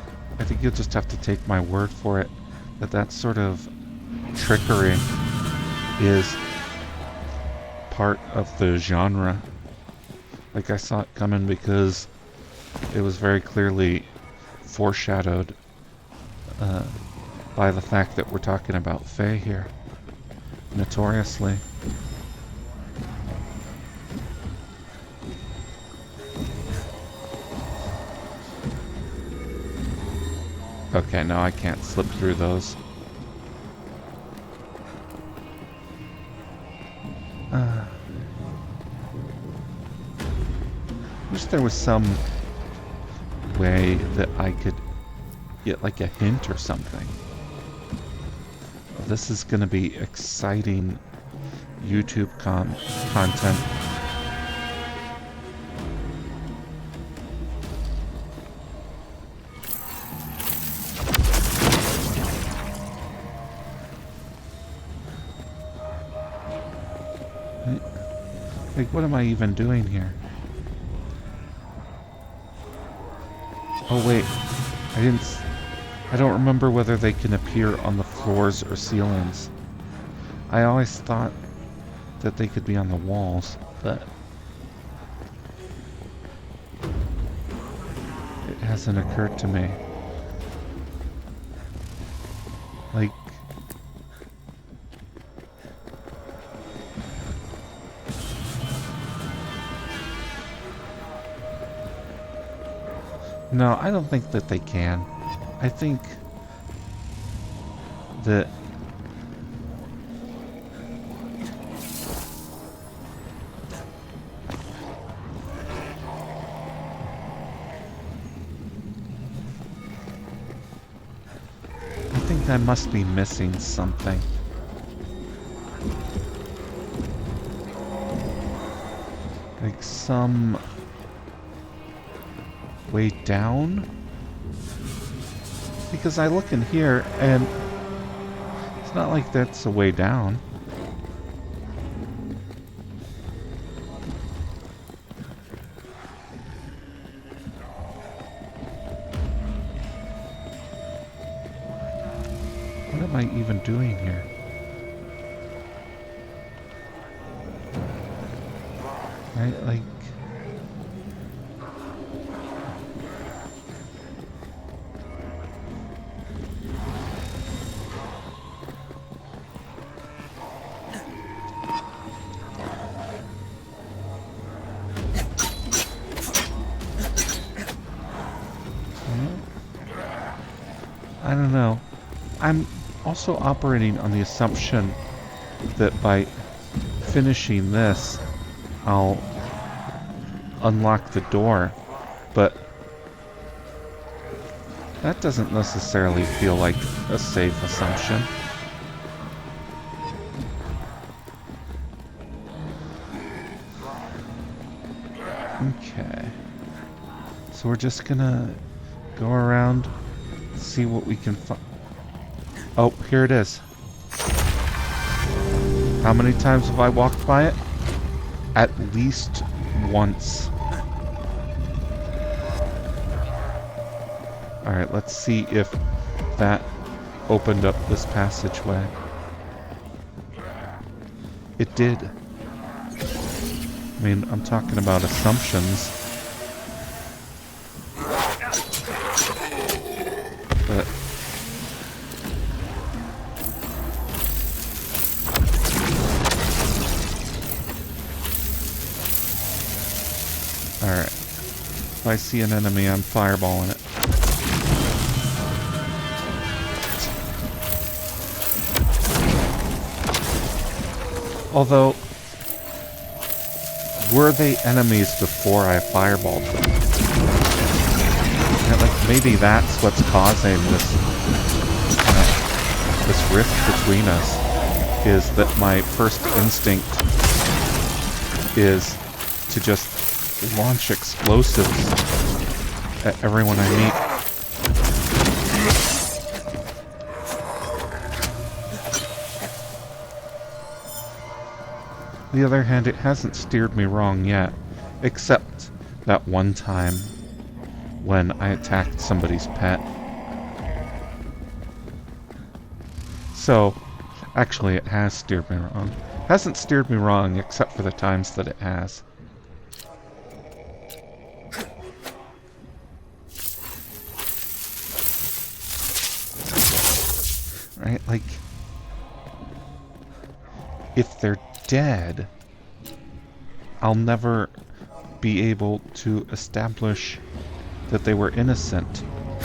think you'll just have to take my word for it that that sort of trickery is part of the genre. Like, I saw it coming because it was very clearly foreshadowed by the fact that we're talking about Fae here. Notoriously. Okay, no, I can't slip through those. Wish there was some way that I could get like a hint or something. This is going to be exciting YouTube content. Like, what am I even doing here? Oh wait, I don't remember whether they can appear on the floors or ceilings. I always thought that they could be on the walls, but it hasn't occurred to me. Like, no, I don't think that they can. I think that I must be missing something. Like some way down? Because I look in here and it's not like that's a way down. What am I even doing here? Right, like... I don't know. I'm also operating on the assumption that by finishing this, I'll unlock the door, but that doesn't necessarily feel like a safe assumption. Okay. So we're just gonna go around, see what we can find. Oh, here it is. How many times have I walked by it? At least once. Alright, let's see if that opened up this passageway. It did. I mean, I'm talking about assumptions. But... Alright. If I see an enemy, I'm fireballing it. Although, were they enemies before I fireballed them? Yeah, like, maybe that's what's causing this this rift between us, is that my first instinct is to just launch explosives at everyone I meet. On the other hand, it hasn't steered me wrong yet, except that one time when I attacked somebody's pet. So, actually, it has steered me wrong. It hasn't steered me wrong except for the times that it has. Right? Like, if they're dead, I'll never be able to establish that they were innocent.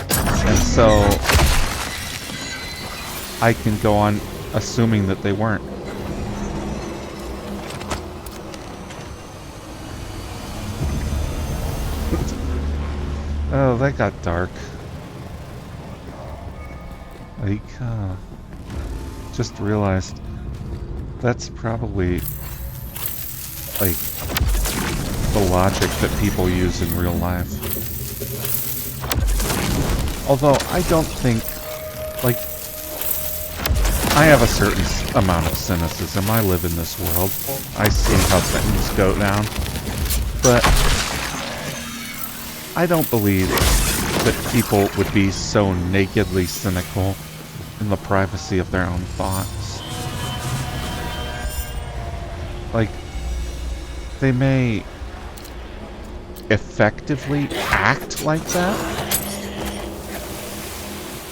And so I can go on assuming that they weren't. Oh, that got dark. Like, just realized that's probably like the logic that people use in real life. Although I don't think, like, I have a certain amount of cynicism. I live in this world. I see how things go down. But I don't believe that people would be so nakedly cynical in the privacy of their own thoughts. Like, they may effectively act like that,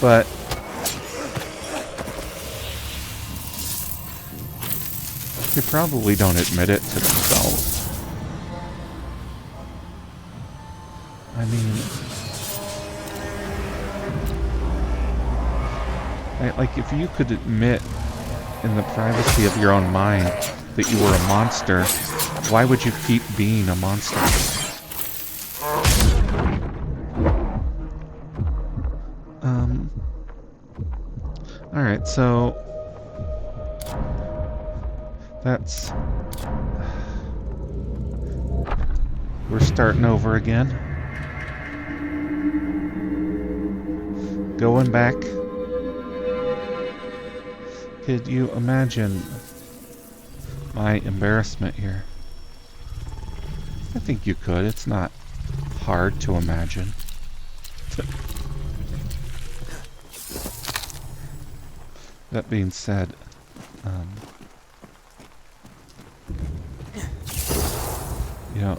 but they probably don't admit it to themselves. I mean, like, if you could admit in the privacy of your own mind that you were a monster, why would you keep being a monster? Alright, so that's... We're starting over again. Going back. Could you imagine my embarrassment here? I think you could. It's not hard to imagine. That being said, you know,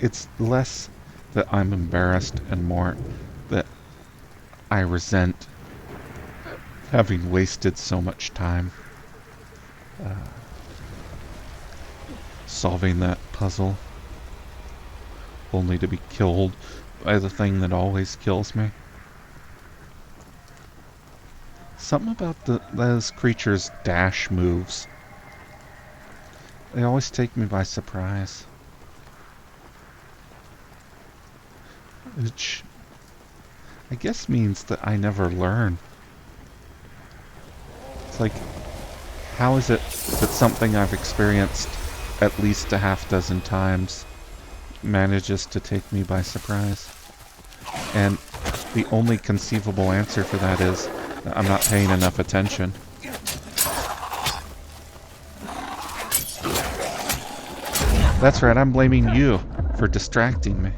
it's less that I'm embarrassed and more that I resent having wasted so much time solving that puzzle, only to be killed by the thing that always kills me. Something about those creatures' dash moves. They always take me by surprise. Which I guess means that I never learn. It's like, how is it that something I've experienced at least a half dozen times manages to take me by surprise? And the only conceivable answer for that is I'm not paying enough attention. That's right, I'm blaming you for distracting me.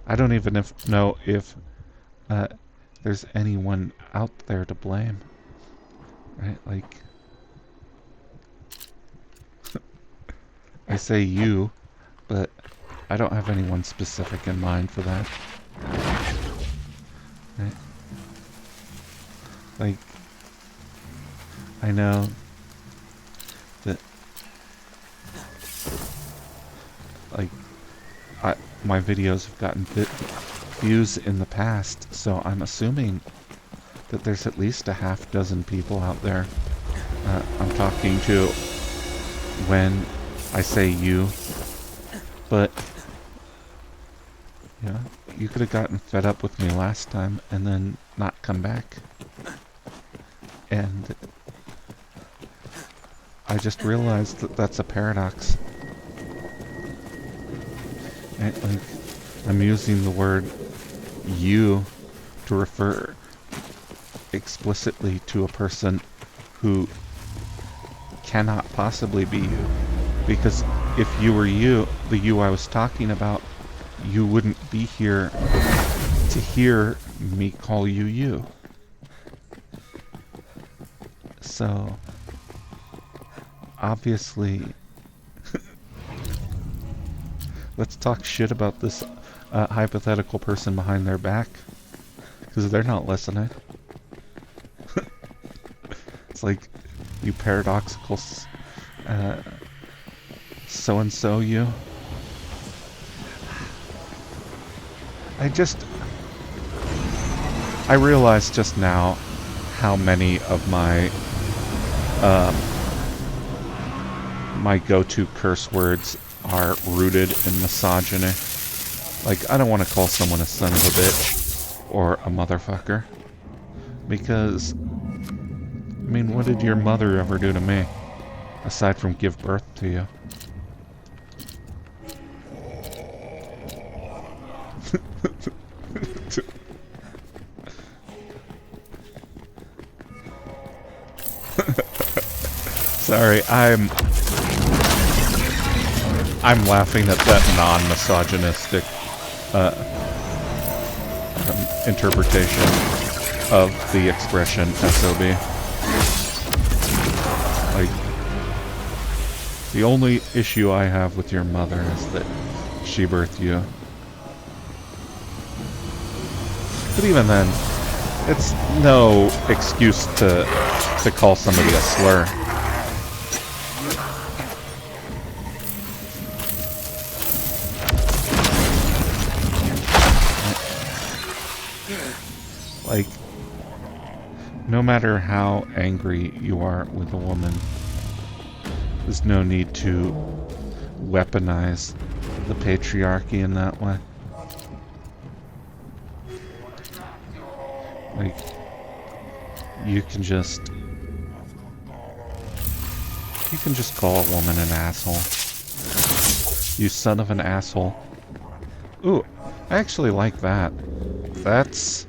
I don't even know if there's anyone out there to blame. Right, like... I say you, but I don't have anyone specific in mind for that. Right? Like, I know that, like, my videos have gotten views in the past, so I'm assuming that there's at least a half dozen people out there I'm talking to when I say you. But, yeah, you could have gotten fed up with me last time and then not come back. And I just realized that that's a paradox. Like, I'm using the word you to refer explicitly to a person who cannot possibly be you. Because if you were you, the you I was talking about, you wouldn't be here to hear me call you you. So, obviously, let's talk shit about this hypothetical person behind their back. Because they're not listening. It's like, you paradoxical so-and-so you. I realized just now how many of my my go-to curse words are rooted in misogyny. Like, I don't want to call someone a son of a bitch or a motherfucker. Because, I mean, what did your mother ever do to me? Aside from give birth to you. Sorry, I'm laughing at that non-misogynistic interpretation of the expression SOB. Like, the only issue I have with your mother is that she birthed you. But even then, it's no excuse to call somebody a slur. Like, no matter how angry you are with a woman, there's no need to weaponize the patriarchy in that way. Like, you can just call a woman an asshole. You son of an asshole. Ooh, I actually like that. That's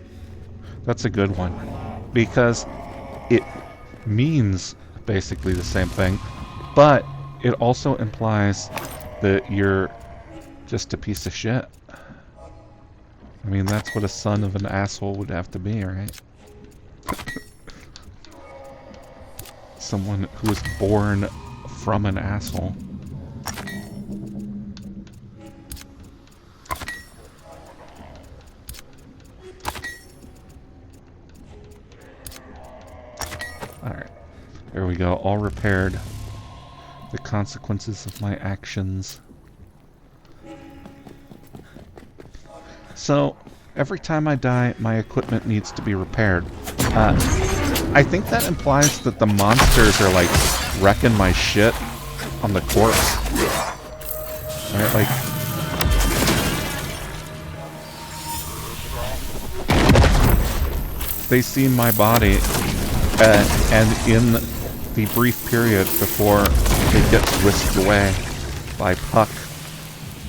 a good one. Because it means basically the same thing, but it also implies that you're just a piece of shit. I mean, that's what a son of an asshole would have to be, right? Someone who was born from an asshole. Alright. There we go. All repaired. The consequences of my actions. So, every time I die, my equipment needs to be repaired. I think that implies that the monsters are, like, wrecking my shit on the corpse. Alright, like... they see my body, and in the brief period before it gets whisked away by Puck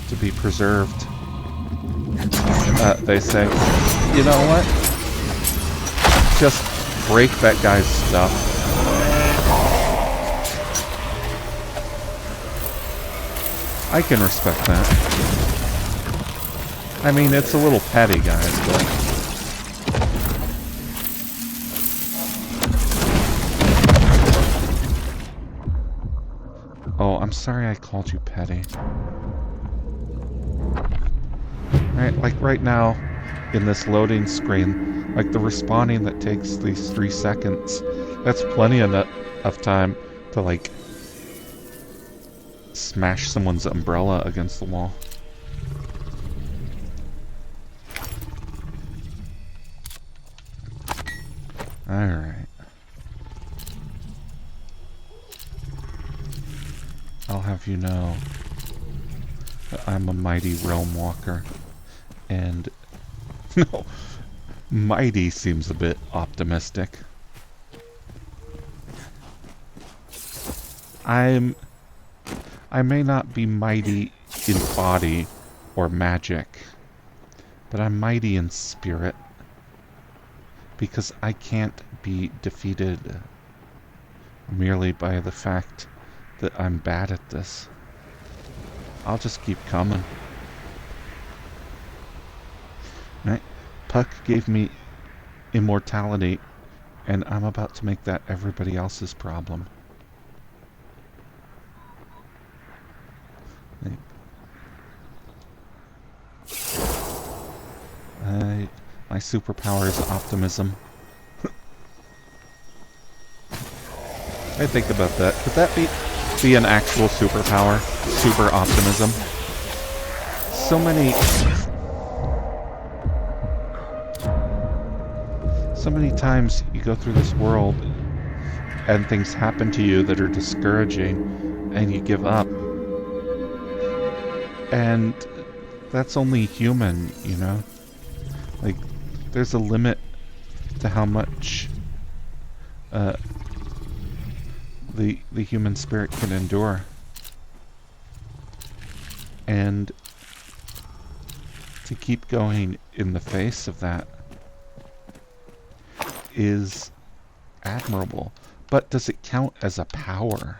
to be preserved, they say, you know what? Just break that guy's stuff. I can respect that. I mean, it's a little petty, guys, but... oh, I'm sorry I called you petty. Right, like right now, in this loading screen, like the respawning that takes these 3 seconds, that's plenty of time to, like, smash someone's umbrella against the wall. Alright. I'll have you know that I'm a mighty realm walker. And... no, mighty seems a bit optimistic. I may not be mighty in body or magic, but I'm mighty in spirit because I can't be defeated merely by the fact that I'm bad at this. I'll just keep coming. Right? Puck gave me immortality, and I'm about to make that everybody else's problem. My superpower is optimism. I think about that. Could that be an actual superpower? Super optimism? So many times you go through this world and things happen to you that are discouraging and you give up. And that's only human, you know? Like, there's a limit to how much the human spirit can endure. And to keep going in the face of that is admirable. But does it count as a power?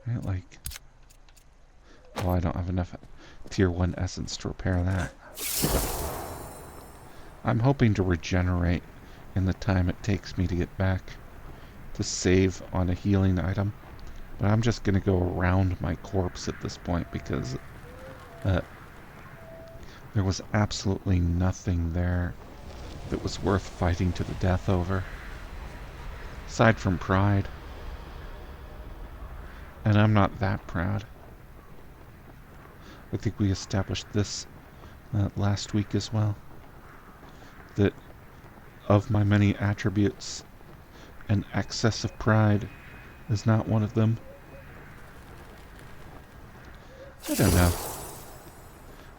Right, like, oh, I don't have enough tier 1 essence to repair that. I'm hoping to regenerate in the time it takes me to get back to save on a healing item. But I'm just going to go around my corpse at this point because there was absolutely nothing there that was worth fighting to the death over. Aside from pride. And I'm not that proud. I think we established this last week as well. That of my many attributes, an excess of pride is not one of them. I don't know.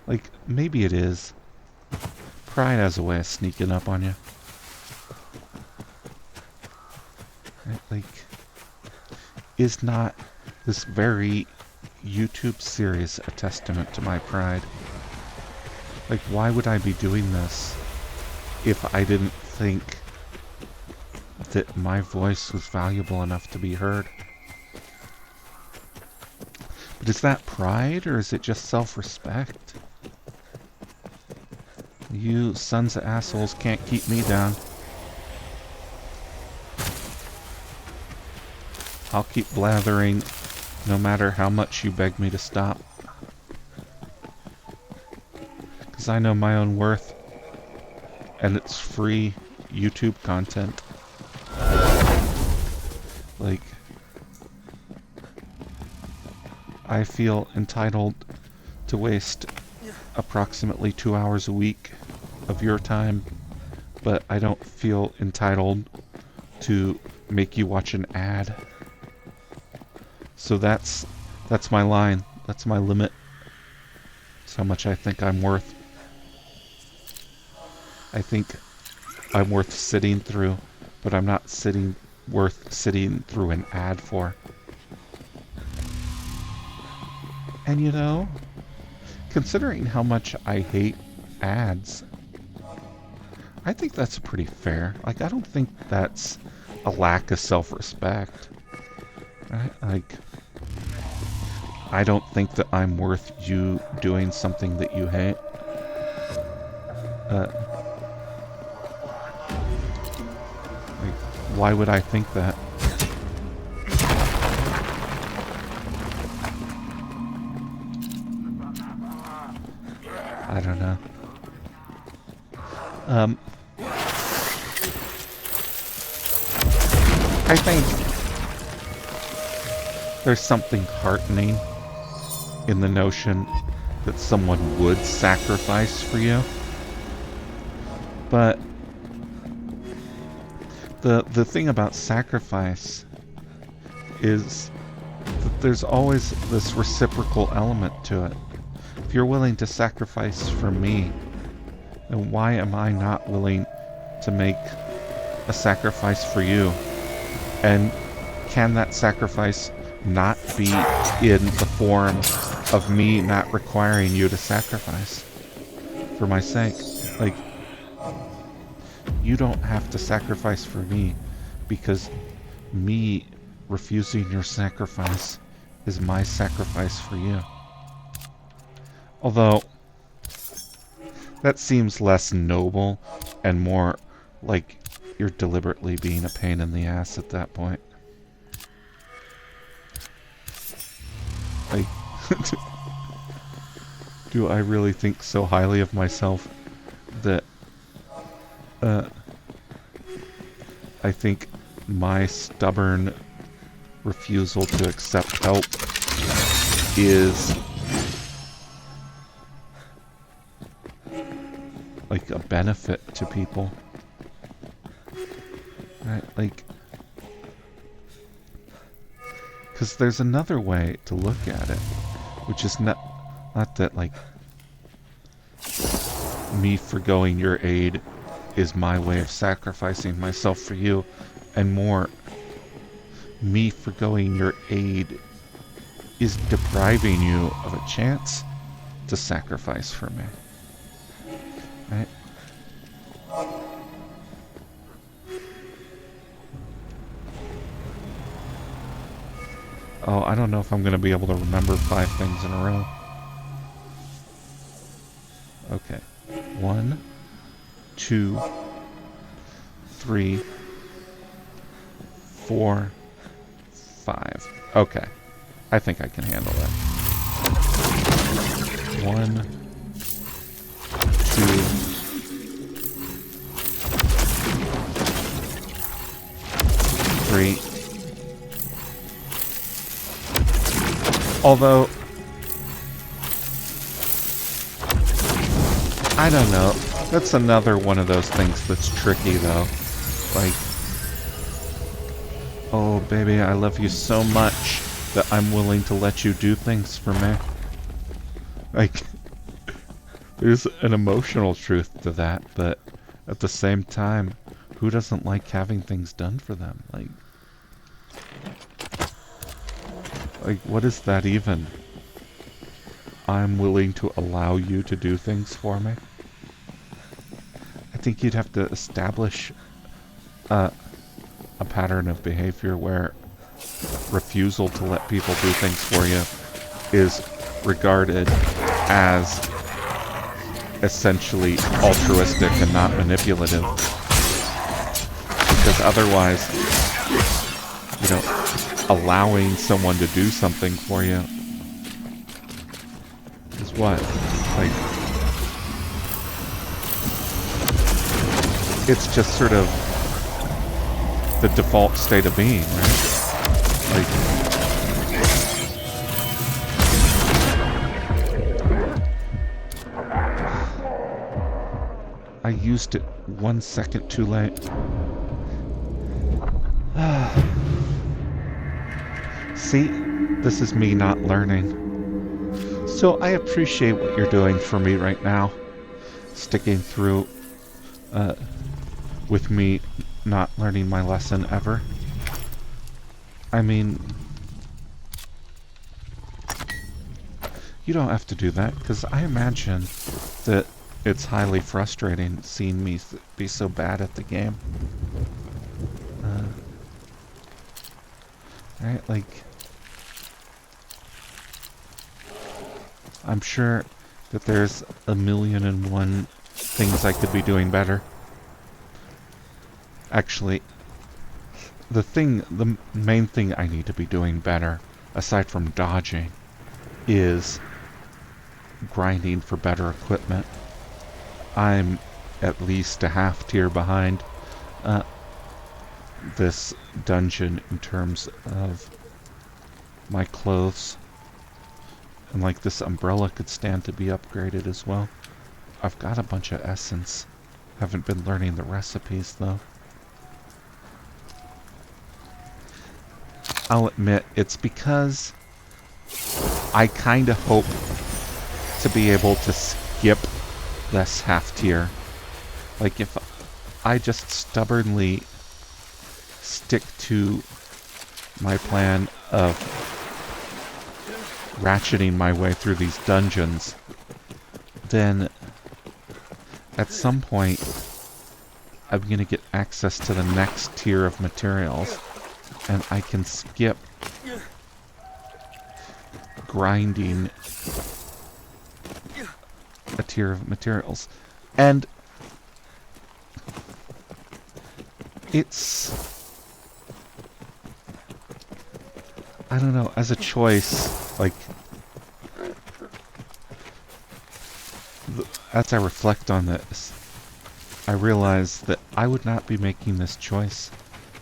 Like, maybe it is. Pride has a way of sneaking up on you. Right? Like, is not this very YouTube series a testament to my pride? Like, why would I be doing this if I didn't think that my voice was valuable enough to be heard? But is that pride, or is it just self-respect? You sons of assholes can't keep me down. I'll keep blathering no matter how much you beg me to stop. Because I know my own worth. And it's free YouTube content. Like, I feel entitled to waste approximately 2 hours a week of your time, but I don't feel entitled to make you watch an ad. So that's my line. That's my limit. That's how much I think I'm worth. I think I'm worth sitting through, but I'm not worth sitting through an ad for. And you know, considering how much I hate ads, I think that's pretty fair. Like, I don't think that's a lack of self-respect. Right? Like, I don't think that I'm worth you doing something that you hate. Like, why would I think that? I don't know. I think there's something heartening in the notion that someone would sacrifice for you. But the thing about sacrifice is that there's always this reciprocal element to it. If you're willing to sacrifice for me, then why am I not willing to make a sacrifice for you? And can that sacrifice not be in the form of me not requiring you to sacrifice for my sake. Like, you don't have to sacrifice for me because me refusing your sacrifice is my sacrifice for you. Although, that seems less noble and more like you're deliberately being a pain in the ass at that point. Like, do I really think so highly of myself that I think my stubborn refusal to accept help is like a benefit to people? Right? Like, because there's another way to look at it, which is not that like me forgoing your aid is my way of sacrificing myself for you, and more, me forgoing your aid is depriving you of a chance to sacrifice for me. Right? Oh, I don't know if I'm going to be able to remember 5 things in a row. Okay. 1, 2, 3, 4, 5. Okay. I think I can handle that. 1, 2, 3. Although, I don't know. That's another one of those things that's tricky, though. Like, oh, baby, I love you so much that I'm willing to let you do things for me. Like, there's an emotional truth to that, but at the same time, who doesn't like having things done for them? Like, what is that even? I'm willing to allow you to do things for me? I think you'd have to establish a pattern of behavior where refusal to let people do things for you is regarded as essentially altruistic and not manipulative. Because otherwise, you know, allowing someone to do something for you is what? Like, it's just sort of the default state of being, right? Like, I used it 1 second too late. See, this is me not learning. So I appreciate what you're doing for me right now. Sticking through with me not learning my lesson ever. I mean, you don't have to do that, because I imagine that it's highly frustrating seeing me be so bad at the game. Right, like, I'm sure that there's 1,000,001 things I could be doing better. Actually, the main thing I need to be doing better, aside from dodging, is grinding for better equipment. I'm at least a half tier behind this dungeon in terms of my clothes. And like, this umbrella could stand to be upgraded as well. I've got a bunch of essence. Haven't been learning the recipes though. I'll admit, it's because I kinda hope to be able to skip this half tier. Like, if I just stubbornly stick to my plan of ratcheting my way through these dungeons, then at some point I'm going to get access to the next tier of materials, and I can skip grinding a tier of materials. And it's, I don't know, as a choice, like, as I reflect on this, I realize that I would not be making this choice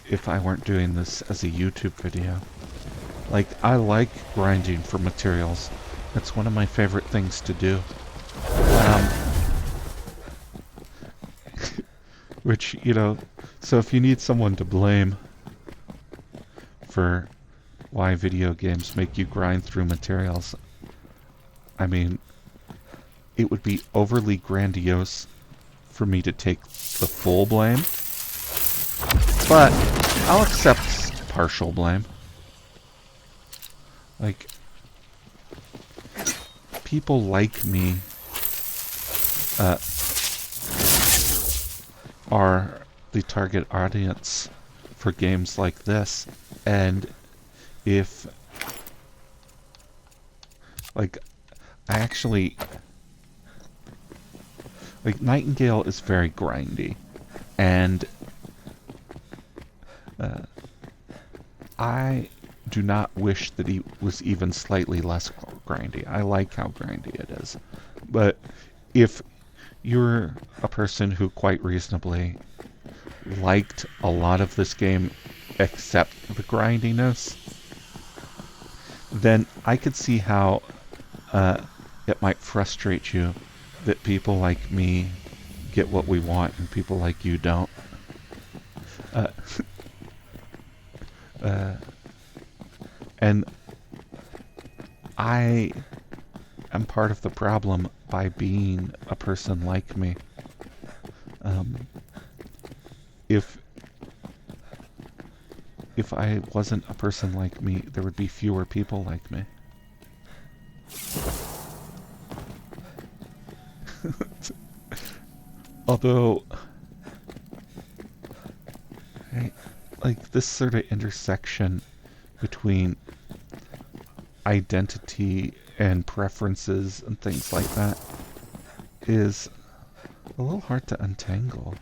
if I weren't doing this as a YouTube video. Like, I like grinding for materials. It's one of my favorite things to do. Which, you know, so if you need someone to blame for why video games make you grind through materials, I mean, it would be overly grandiose for me to take the full blame, but I'll accept partial blame. Like, people like me are the target audience for games like this, and if, like, I actually, like, Nightingale is very grindy, and I do not wish that he was even slightly less grindy. I like how grindy it is. But if you're a person who quite reasonably liked a lot of this game except the grindiness, then I could see how it might frustrate you that people like me get what we want and people like you don't. And I am part of the problem by being a person like me. If I wasn't a person like me, there would be fewer people like me. Although, like, this sort of intersection between identity and preferences and things like that is a little hard to untangle.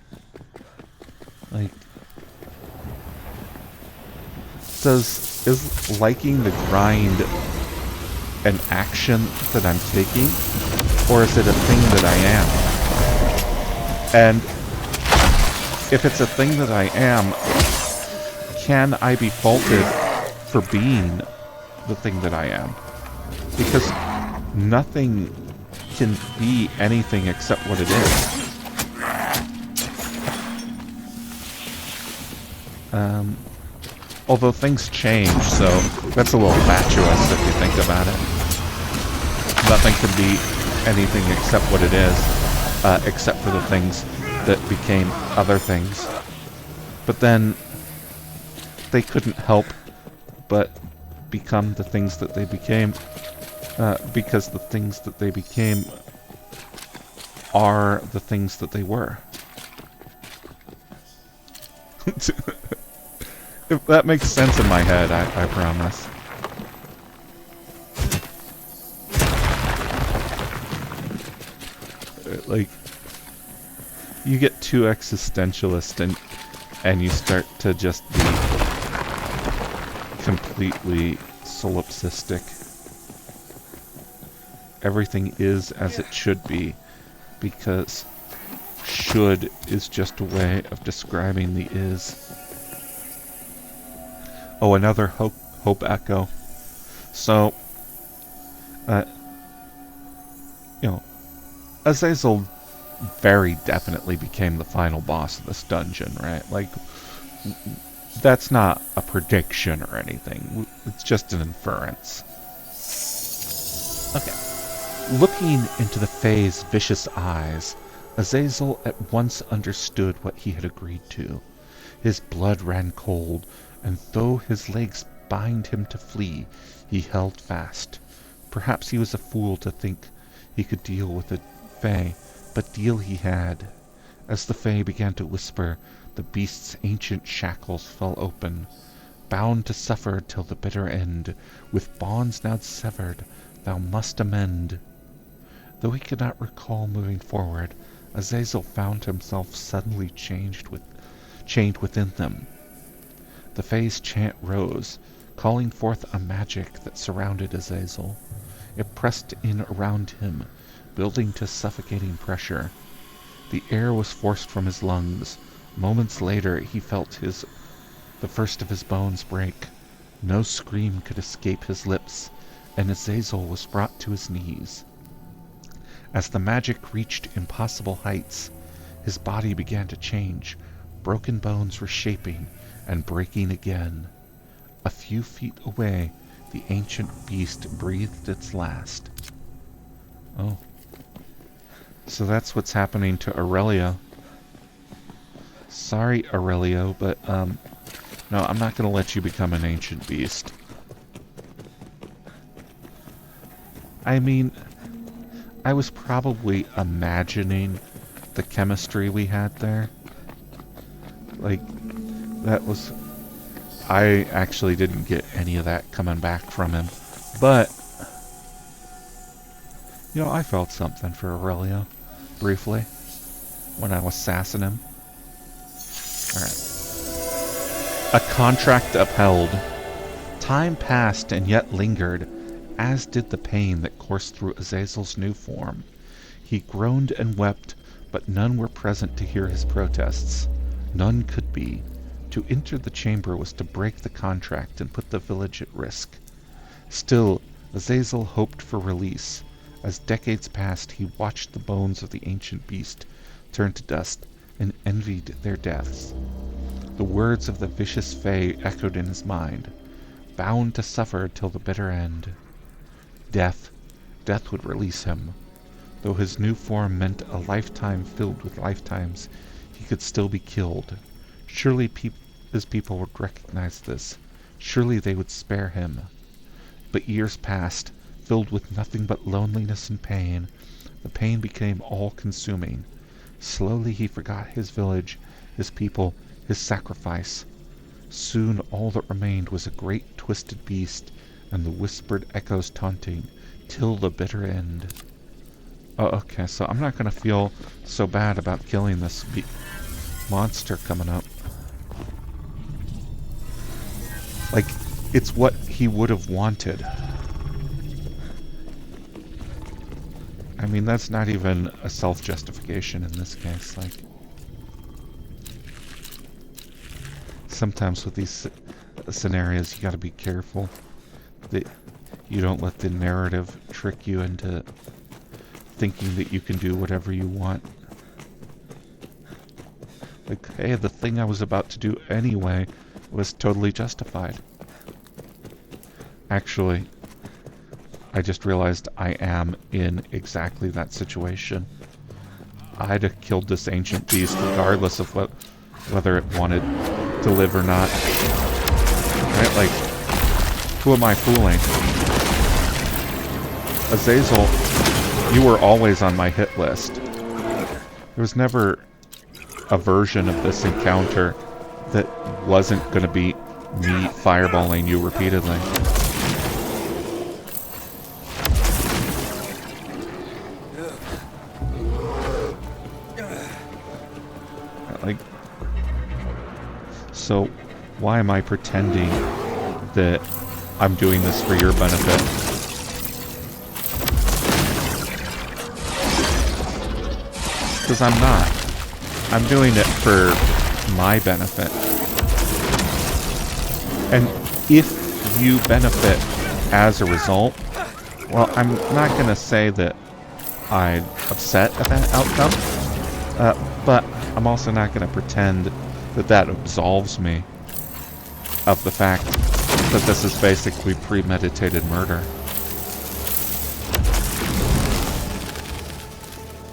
Like, is liking the grind an action that I'm taking, or is it a thing that I am? And if it's a thing that I am, can I be faulted for being the thing that I am? Because nothing can be anything except what it is. Although things change, so that's a little fatuous if you think about it. Nothing can be anything except what it is, except for the things that became other things. But then they couldn't help but become the things that they became, because the things that they became are the things that they were. If that makes sense in my head, I promise. Like, you get too existentialist and you start to just be completely solipsistic. Everything is as it should be, because should is just a way of describing the is. Oh, another hope echo. So, you know, Azazel very definitely became the final boss of this dungeon, right? Like, that's not a prediction or anything. It's just an inference. Okay. Looking into the Fae's vicious eyes, Azazel at once understood what he had agreed to. His blood ran cold, and though his legs bind him to flee, he held fast. Perhaps he was a fool to think he could deal with the Fae, but deal he had. As the Fae began to whisper, the beast's ancient shackles fell open. Bound to suffer till the bitter end, with bonds now severed, thou must amend. Though he could not recall moving forward, Azazel found himself suddenly chained within them. The Fae's chant rose, calling forth a magic that surrounded Azazel. It pressed in around him, building to suffocating pressure. The air was forced from his lungs. Moments later, he felt the first of his bones break. No scream could escape his lips, and Azazel was brought to his knees. As the magic reached impossible heights, his body began to change. Broken bones were shaping and breaking again. A few feet away, the ancient beast breathed its last. Oh. So that's what's happening to Aurelio. Sorry, Aurelio, but, no, I'm not going to let you become an ancient beast. I mean, I was probably imagining the chemistry we had there. Like, that was... I actually didn't get any of that coming back from him. But, you know, I felt something for Aurelio, briefly, when I was sassing him. Alright. A contract upheld. Time passed and yet lingered, as did the pain that coursed through Azazel's new form. He groaned and wept, but none were present to hear his protests. None could be. To enter the chamber was to break the contract and put the village at risk. Still, Azazel hoped for release. As decades passed, he watched the bones of the ancient beast turn to dust and envied their deaths. The words of the vicious Fae echoed in his mind, bound to suffer till the bitter end. Death would release him. Though his new form meant a lifetime filled with lifetimes, he could still be killed. Surely his people would recognize this. Surely they would spare him. But years passed, filled with nothing but loneliness and pain. The pain became all-consuming. Slowly he forgot his village, his people, his sacrifice. Soon all that remained was a great twisted beast, and the whispered echoes taunting, till the bitter end. Oh, okay, so I'm not going to feel so bad about killing this monster coming up. Like, it's what he would have wanted. I mean, that's not even a self-justification in this case. Like, sometimes with these scenarios, you gotta be careful that you don't let the narrative trick you into thinking that you can do whatever you want. Like, hey, the thing I was about to do anyway was totally justified. Actually, I just realized I am in exactly that situation. I'd have killed this ancient beast regardless of whether it wanted to live or not. Right? Like, who am I fooling? Azazel, you were always on my hit list. There was never a version of this encounter that wasn't going to be me fireballing you repeatedly. Like, so why am I pretending that I'm doing this for your benefit? Because I'm not. I'm doing it for my benefit. And if you benefit as a result, well, I'm not going to say that I'm upset at that outcome, but I'm also not going to pretend that that absolves me of the fact that this is basically premeditated murder.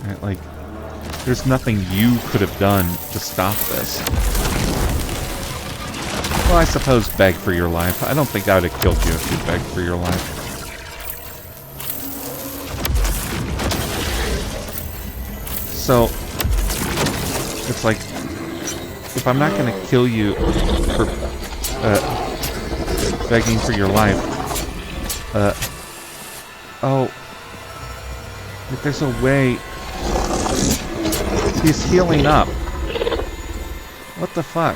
Right, like, there's nothing you could have done to stop this. Well, I suppose beg for your life. I don't think I would have killed you if you begged for your life. So, it's like, if I'm not going to kill you for begging for your life, oh, if there's a way, he's healing up. What the fuck?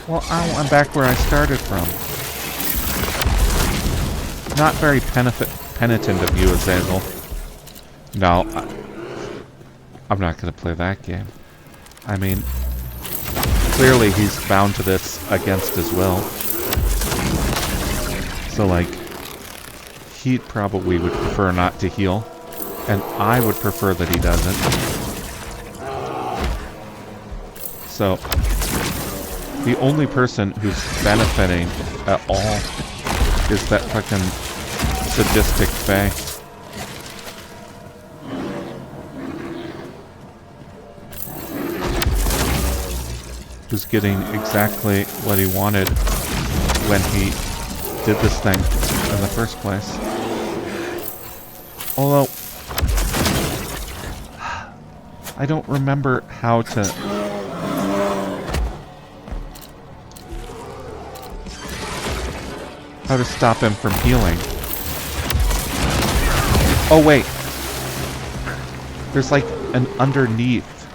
Well, I'm back where I started from. Not very penitent of you, Azazel. No, I'm not going to play that game. I mean, clearly he's bound to this against his will. So, like, he probably would prefer not to heal. And I would prefer that he doesn't. So, the only person who's benefiting at all is that fucking sadistic Fae. Who's getting exactly what he wanted when he did this thing in the first place. Although, I don't remember how to... how to stop him from healing. Oh, wait. There's like an underneath,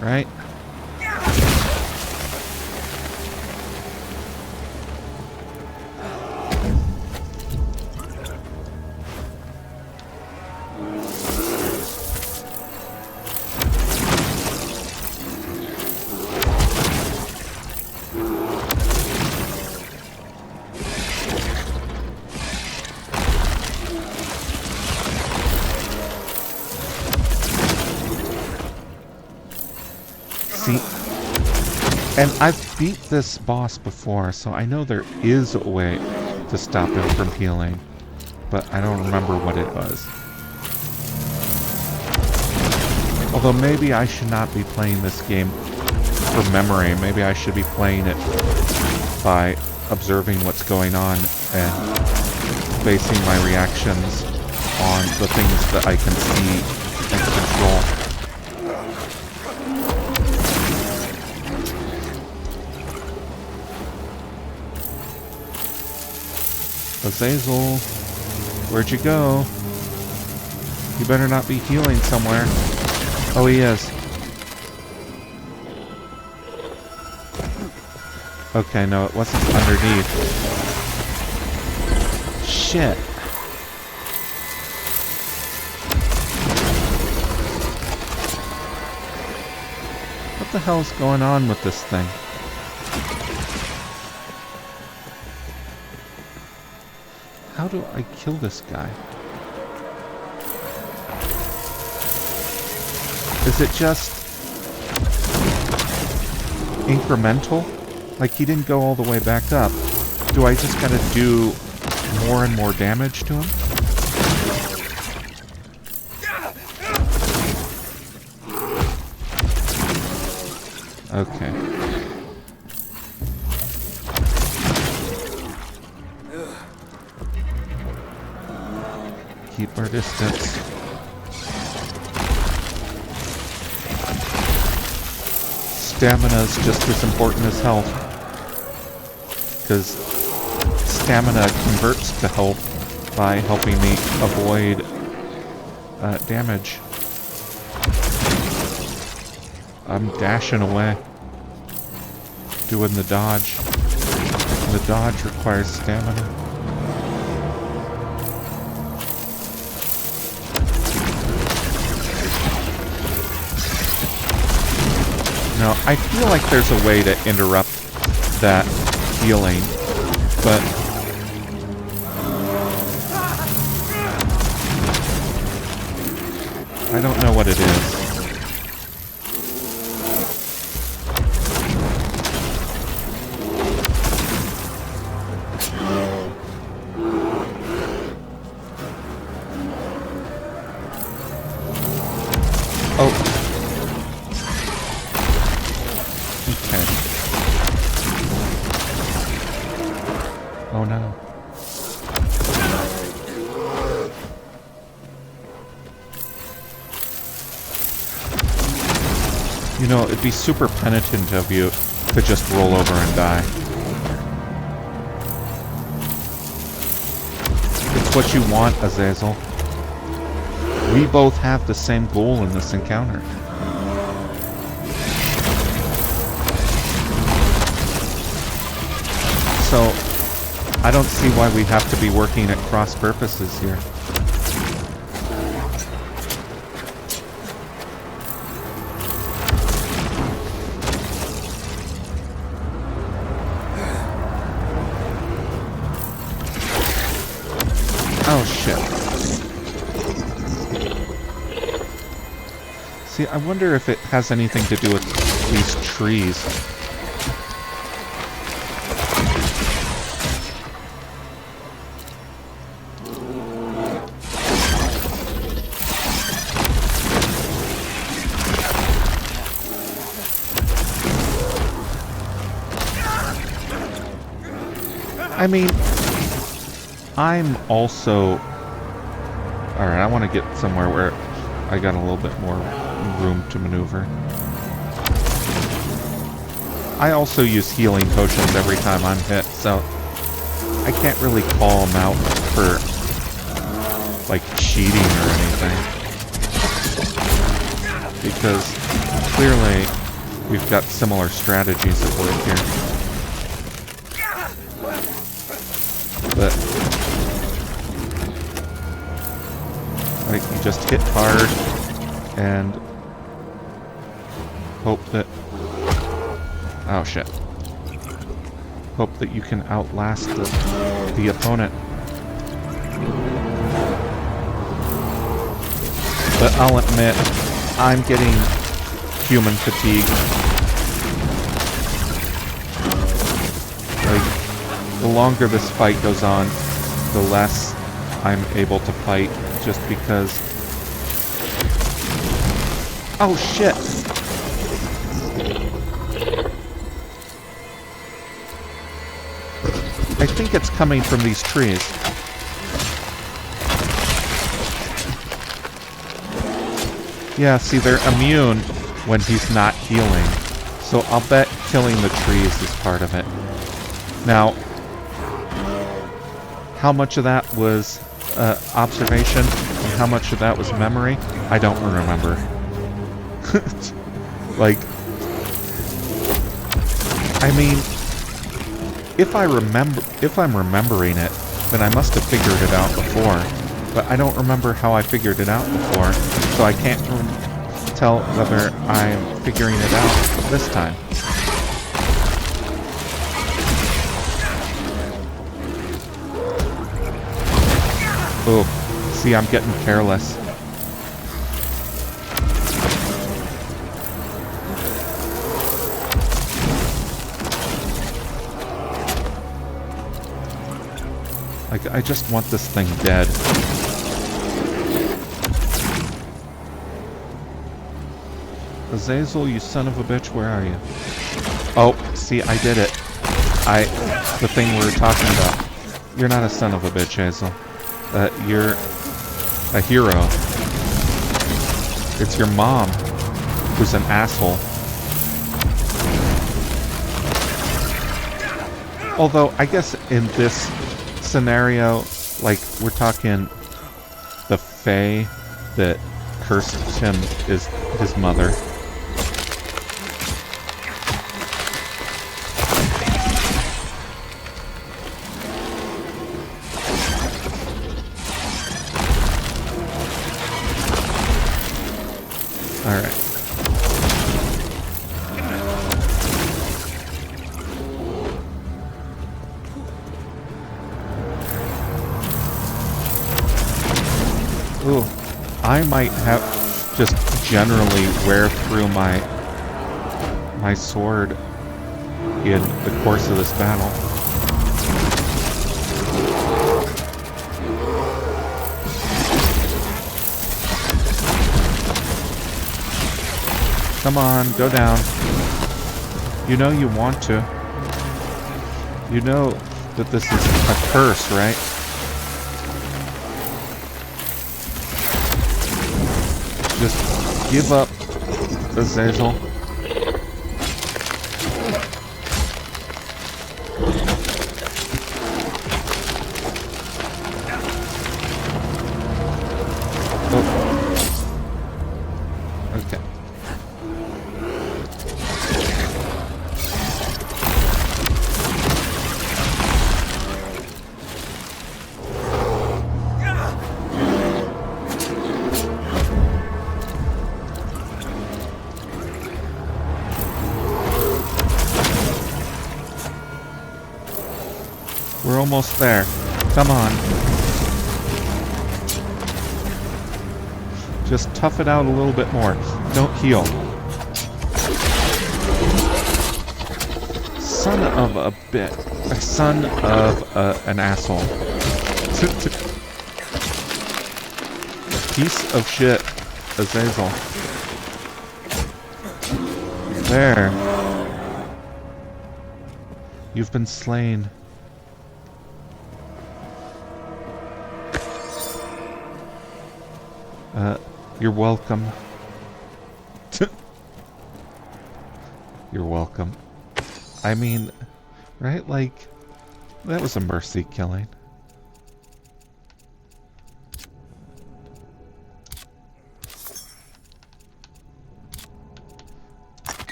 right? See, and I've beat this boss before, so I know there is a way to stop him from healing, but I don't remember what it was. Although maybe I should not be playing this game for memory. Maybe I should be playing it by observing what's going on and basing my reactions on the things that I can see and control. Azazel, where'd you go? You better not be healing somewhere. Oh, he is. Okay, no, it wasn't underneath. Shit. What the hell's going on with this thing? How do I kill this guy? Is it just incremental? Like he didn't go all the way back up. Do I just gotta do more and more damage to him? Okay. Keep our distance. Stamina is just as important as health, because stamina converts to health by helping me avoid damage. I'm dashing away, doing the dodge. The dodge requires stamina. Now, I feel like there's a way to interrupt that healing, but I don't know what it is. Oh. You know, it'd be super penitent of you to just roll over and die. It's what you want, Azazel. We both have the same goal in this encounter. So, I don't see why we have to be working at cross purposes here. Oh, shit. See, I wonder if it has anything to do with these trees. I mean, I'm also... Alright, I want to get somewhere where I got a little bit more room to maneuver. I also use healing potions every time I'm hit, so I can't really call them out for, like, cheating or anything. Because clearly we've got similar strategies at work here. But, like, you just hit hard and hope that... Oh, shit. Hope that you can outlast the opponent. But I'll admit, I'm getting human fatigue. Like, the longer this fight goes on, the less I'm able to fight, just because... Oh, shit! I think it's coming from these trees. Yeah, see, they're immune when he's not healing. So I'll bet killing the trees is part of it. Now, how much of that was observation and how much of that was memory, I don't remember. Like, I mean, if I'm remembering it, then I must have figured it out before. But I don't remember how I figured it out before, so I can't tell whether I'm figuring it out this time. Oh, see, I'm getting careless. Like, I just want this thing dead. Azazel, you son of a bitch, where are you? Oh, see, I did it. The thing we were talking about. You're not a son of a bitch, Hazel. You're a hero. It's your mom who's an asshole. Although, I guess in this scenario, like, we're talking the Fae that cursed him is his mother. Alright. Ooh, I might have just generally wear through my sword in the course of this battle. Come on, go down. You know you want to. You know that this is a curse, right? Just give up, Azazel. almost there. Come on. Just tough it out a little bit more. Don't heal. Son of a bit. A son of an asshole. Piece of shit. Azazel. There. You've been slain. You're welcome. You're welcome. I mean, right? Like, that was a mercy killing.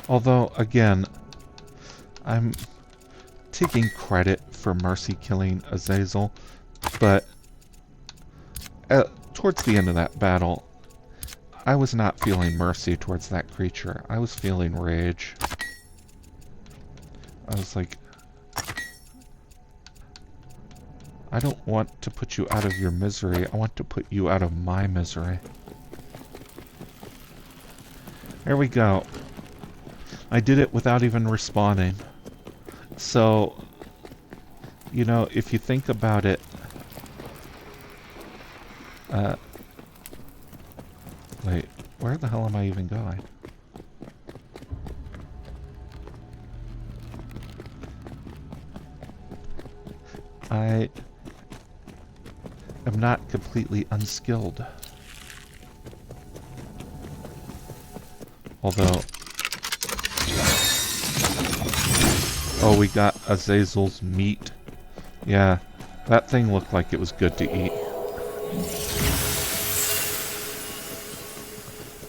Although, again, I'm taking credit for mercy killing Azazel, but towards the end of that battle, I was not feeling mercy towards that creature. I was feeling rage. I was like, I don't want to put you out of your misery. I want to put you out of my misery. There we go. I did it without even respawning. So, you know, if you think about it, wait, where the hell am I even going? I am not completely unskilled. Although, oh, we got Azazel's meat. Yeah, that thing looked like it was good to eat.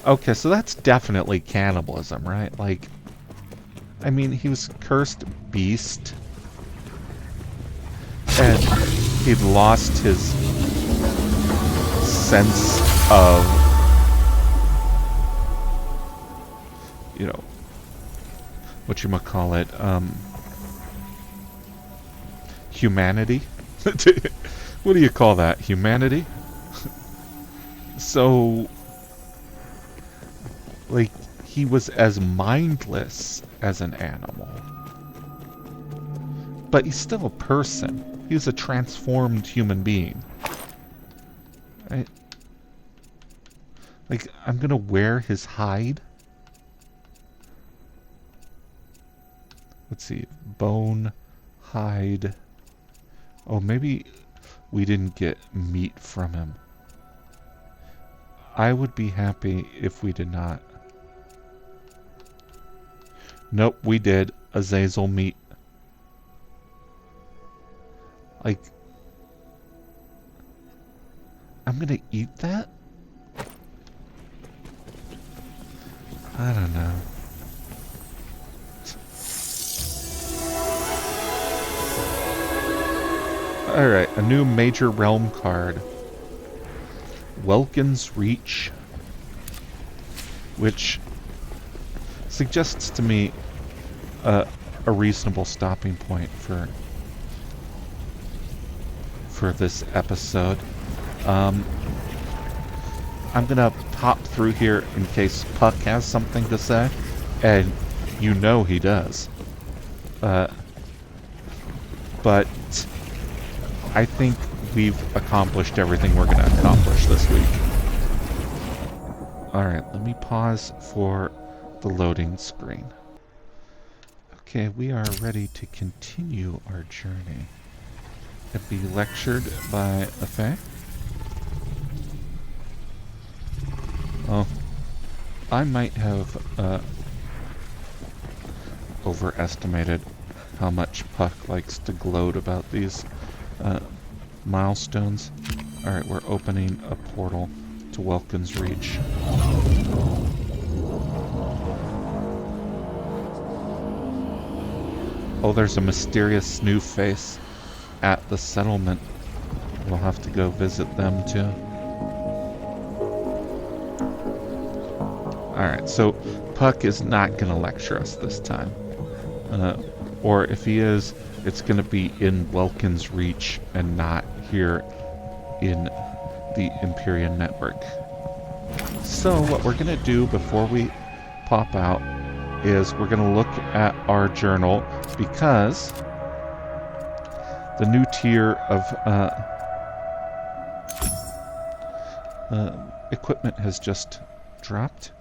Okay, so that's definitely cannibalism, right? Like, I mean, he was cursed beast, and he'd lost his sense of, you know, whatchamacallit, humanity? What do you call that? Humanity? So, like, he was as mindless as an animal. But he's still a person. He was a transformed human being. Right? Like, I'm gonna wear his hide? Let's see. Bone, hide. Oh, maybe we didn't get meat from him. I would be happy if we did not. Nope, we did. Azazel meat. Like, I'm gonna eat that? I don't know. Alright, a new major realm card. Welkin's Reach, which suggests to me a reasonable stopping point for this episode. I'm gonna pop through here in case Puck has something to say, and you know he does. But I think we've accomplished everything we're gonna accomplish this week. Alright, let me pause for the loading screen. Okay, we are ready to continue our journey and be lectured by a fae. Oh, I might have overestimated how much Puck likes to gloat about these milestones. Alright, we're opening a portal to Welkin's Reach. Oh, there's a mysterious snoof face at the settlement. We'll have to go visit them too. Alright, so Puck is not gonna lecture us this time. Or if he is, it's going to be in Welkin's Reach and not here in the Empyrean network. So what we're going to do before we pop out is we're going to look at our journal, because the new tier of equipment has just dropped,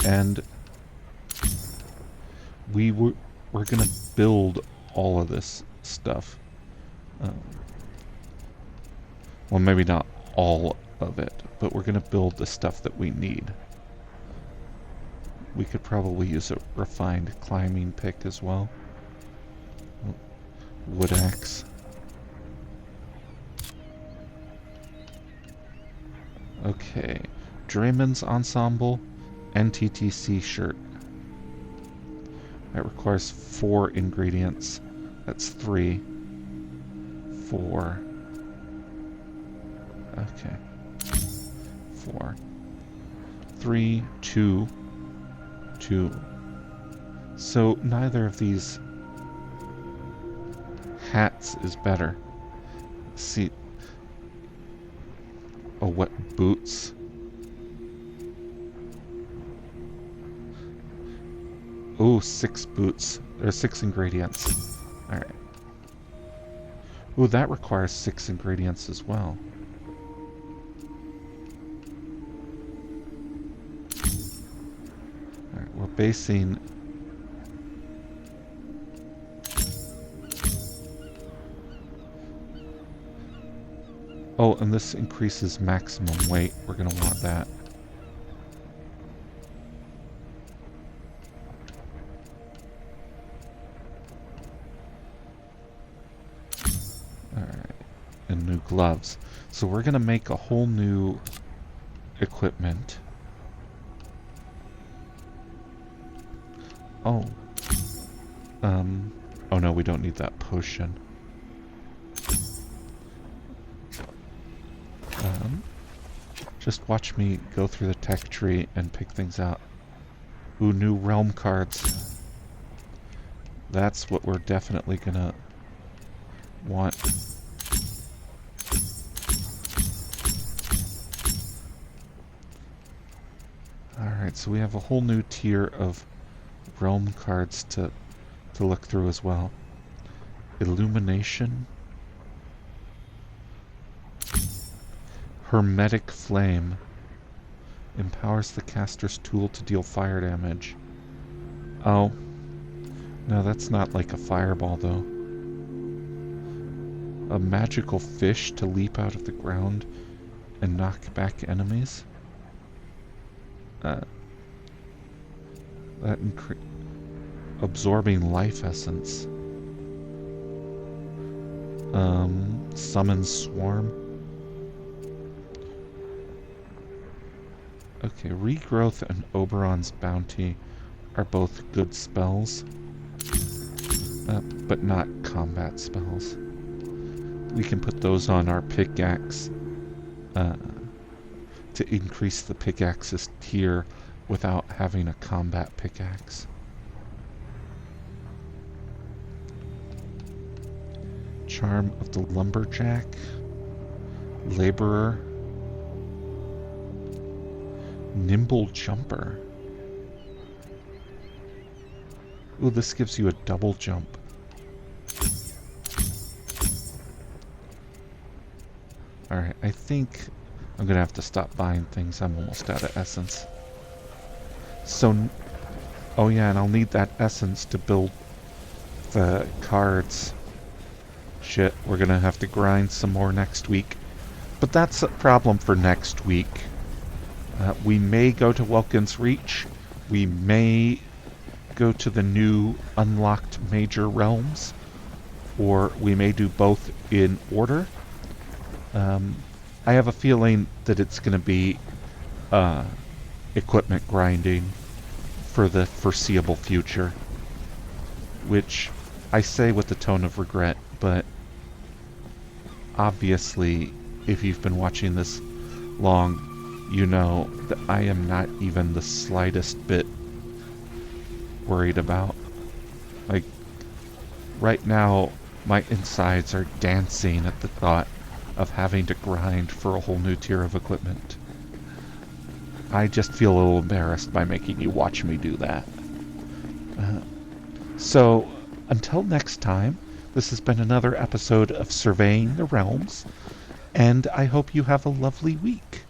and we're going to build all of this stuff. Well, maybe not all of it, but we're going to build the stuff that we need. We could probably use a refined climbing pick as well. Wood axe. Okay. Draymond's Ensemble, NTTC shirt. That requires 4 ingredients. That's 3. 4. Okay. 4. 3, 2, 2. So neither of these hats is better. See. Oh, what boots? Oh, 6 boots. There's 6 ingredients. Alright. Oh, that requires 6 ingredients as well. Alright, we're basing... Oh, and this increases maximum weight. We're going to want that. Alright. And new gloves. So we're going to make a whole new equipment. Oh. Oh no, we don't need that potion. Just watch me go through the tech tree and pick things out. Ooh, new realm cards. That's what we're definitely gonna want. Alright, so we have a whole new tier of realm cards to look through as well. Illumination. Hermetic Flame. Empowers the caster's tool to deal fire damage. Oh. No, that's not like a fireball, though. A magical fish to leap out of the ground and knock back enemies? That absorbing life essence. Summon Swarm. Okay, Regrowth and Oberon's Bounty are both good spells, but not combat spells. We can put those on our pickaxe to increase the pickaxe's tier without having a combat pickaxe. Charm of the Lumberjack, Laborer, Nimble Jumper. Ooh, this gives you a double jump. Alright, I think I'm gonna have to stop buying things. I'm almost out of essence. So, oh yeah, and I'll need that essence to build the cards. Shit, we're gonna have to grind some more next week. But that's a problem for next week. We may go to Welkin's Reach. We may go to the new unlocked major realms. Or we may do both in order. I have a feeling that it's going to be equipment grinding for the foreseeable future. Which I say with a tone of regret, but obviously if you've been watching this long, you know that I am not even the slightest bit worried about. Like, Right now, my insides are dancing at the thought of having to grind for a whole new tier of equipment. I just feel a little embarrassed by making you watch me do that. Uh, so, until next time, this has been another episode of Surveying the Realms, and I hope you have a lovely week.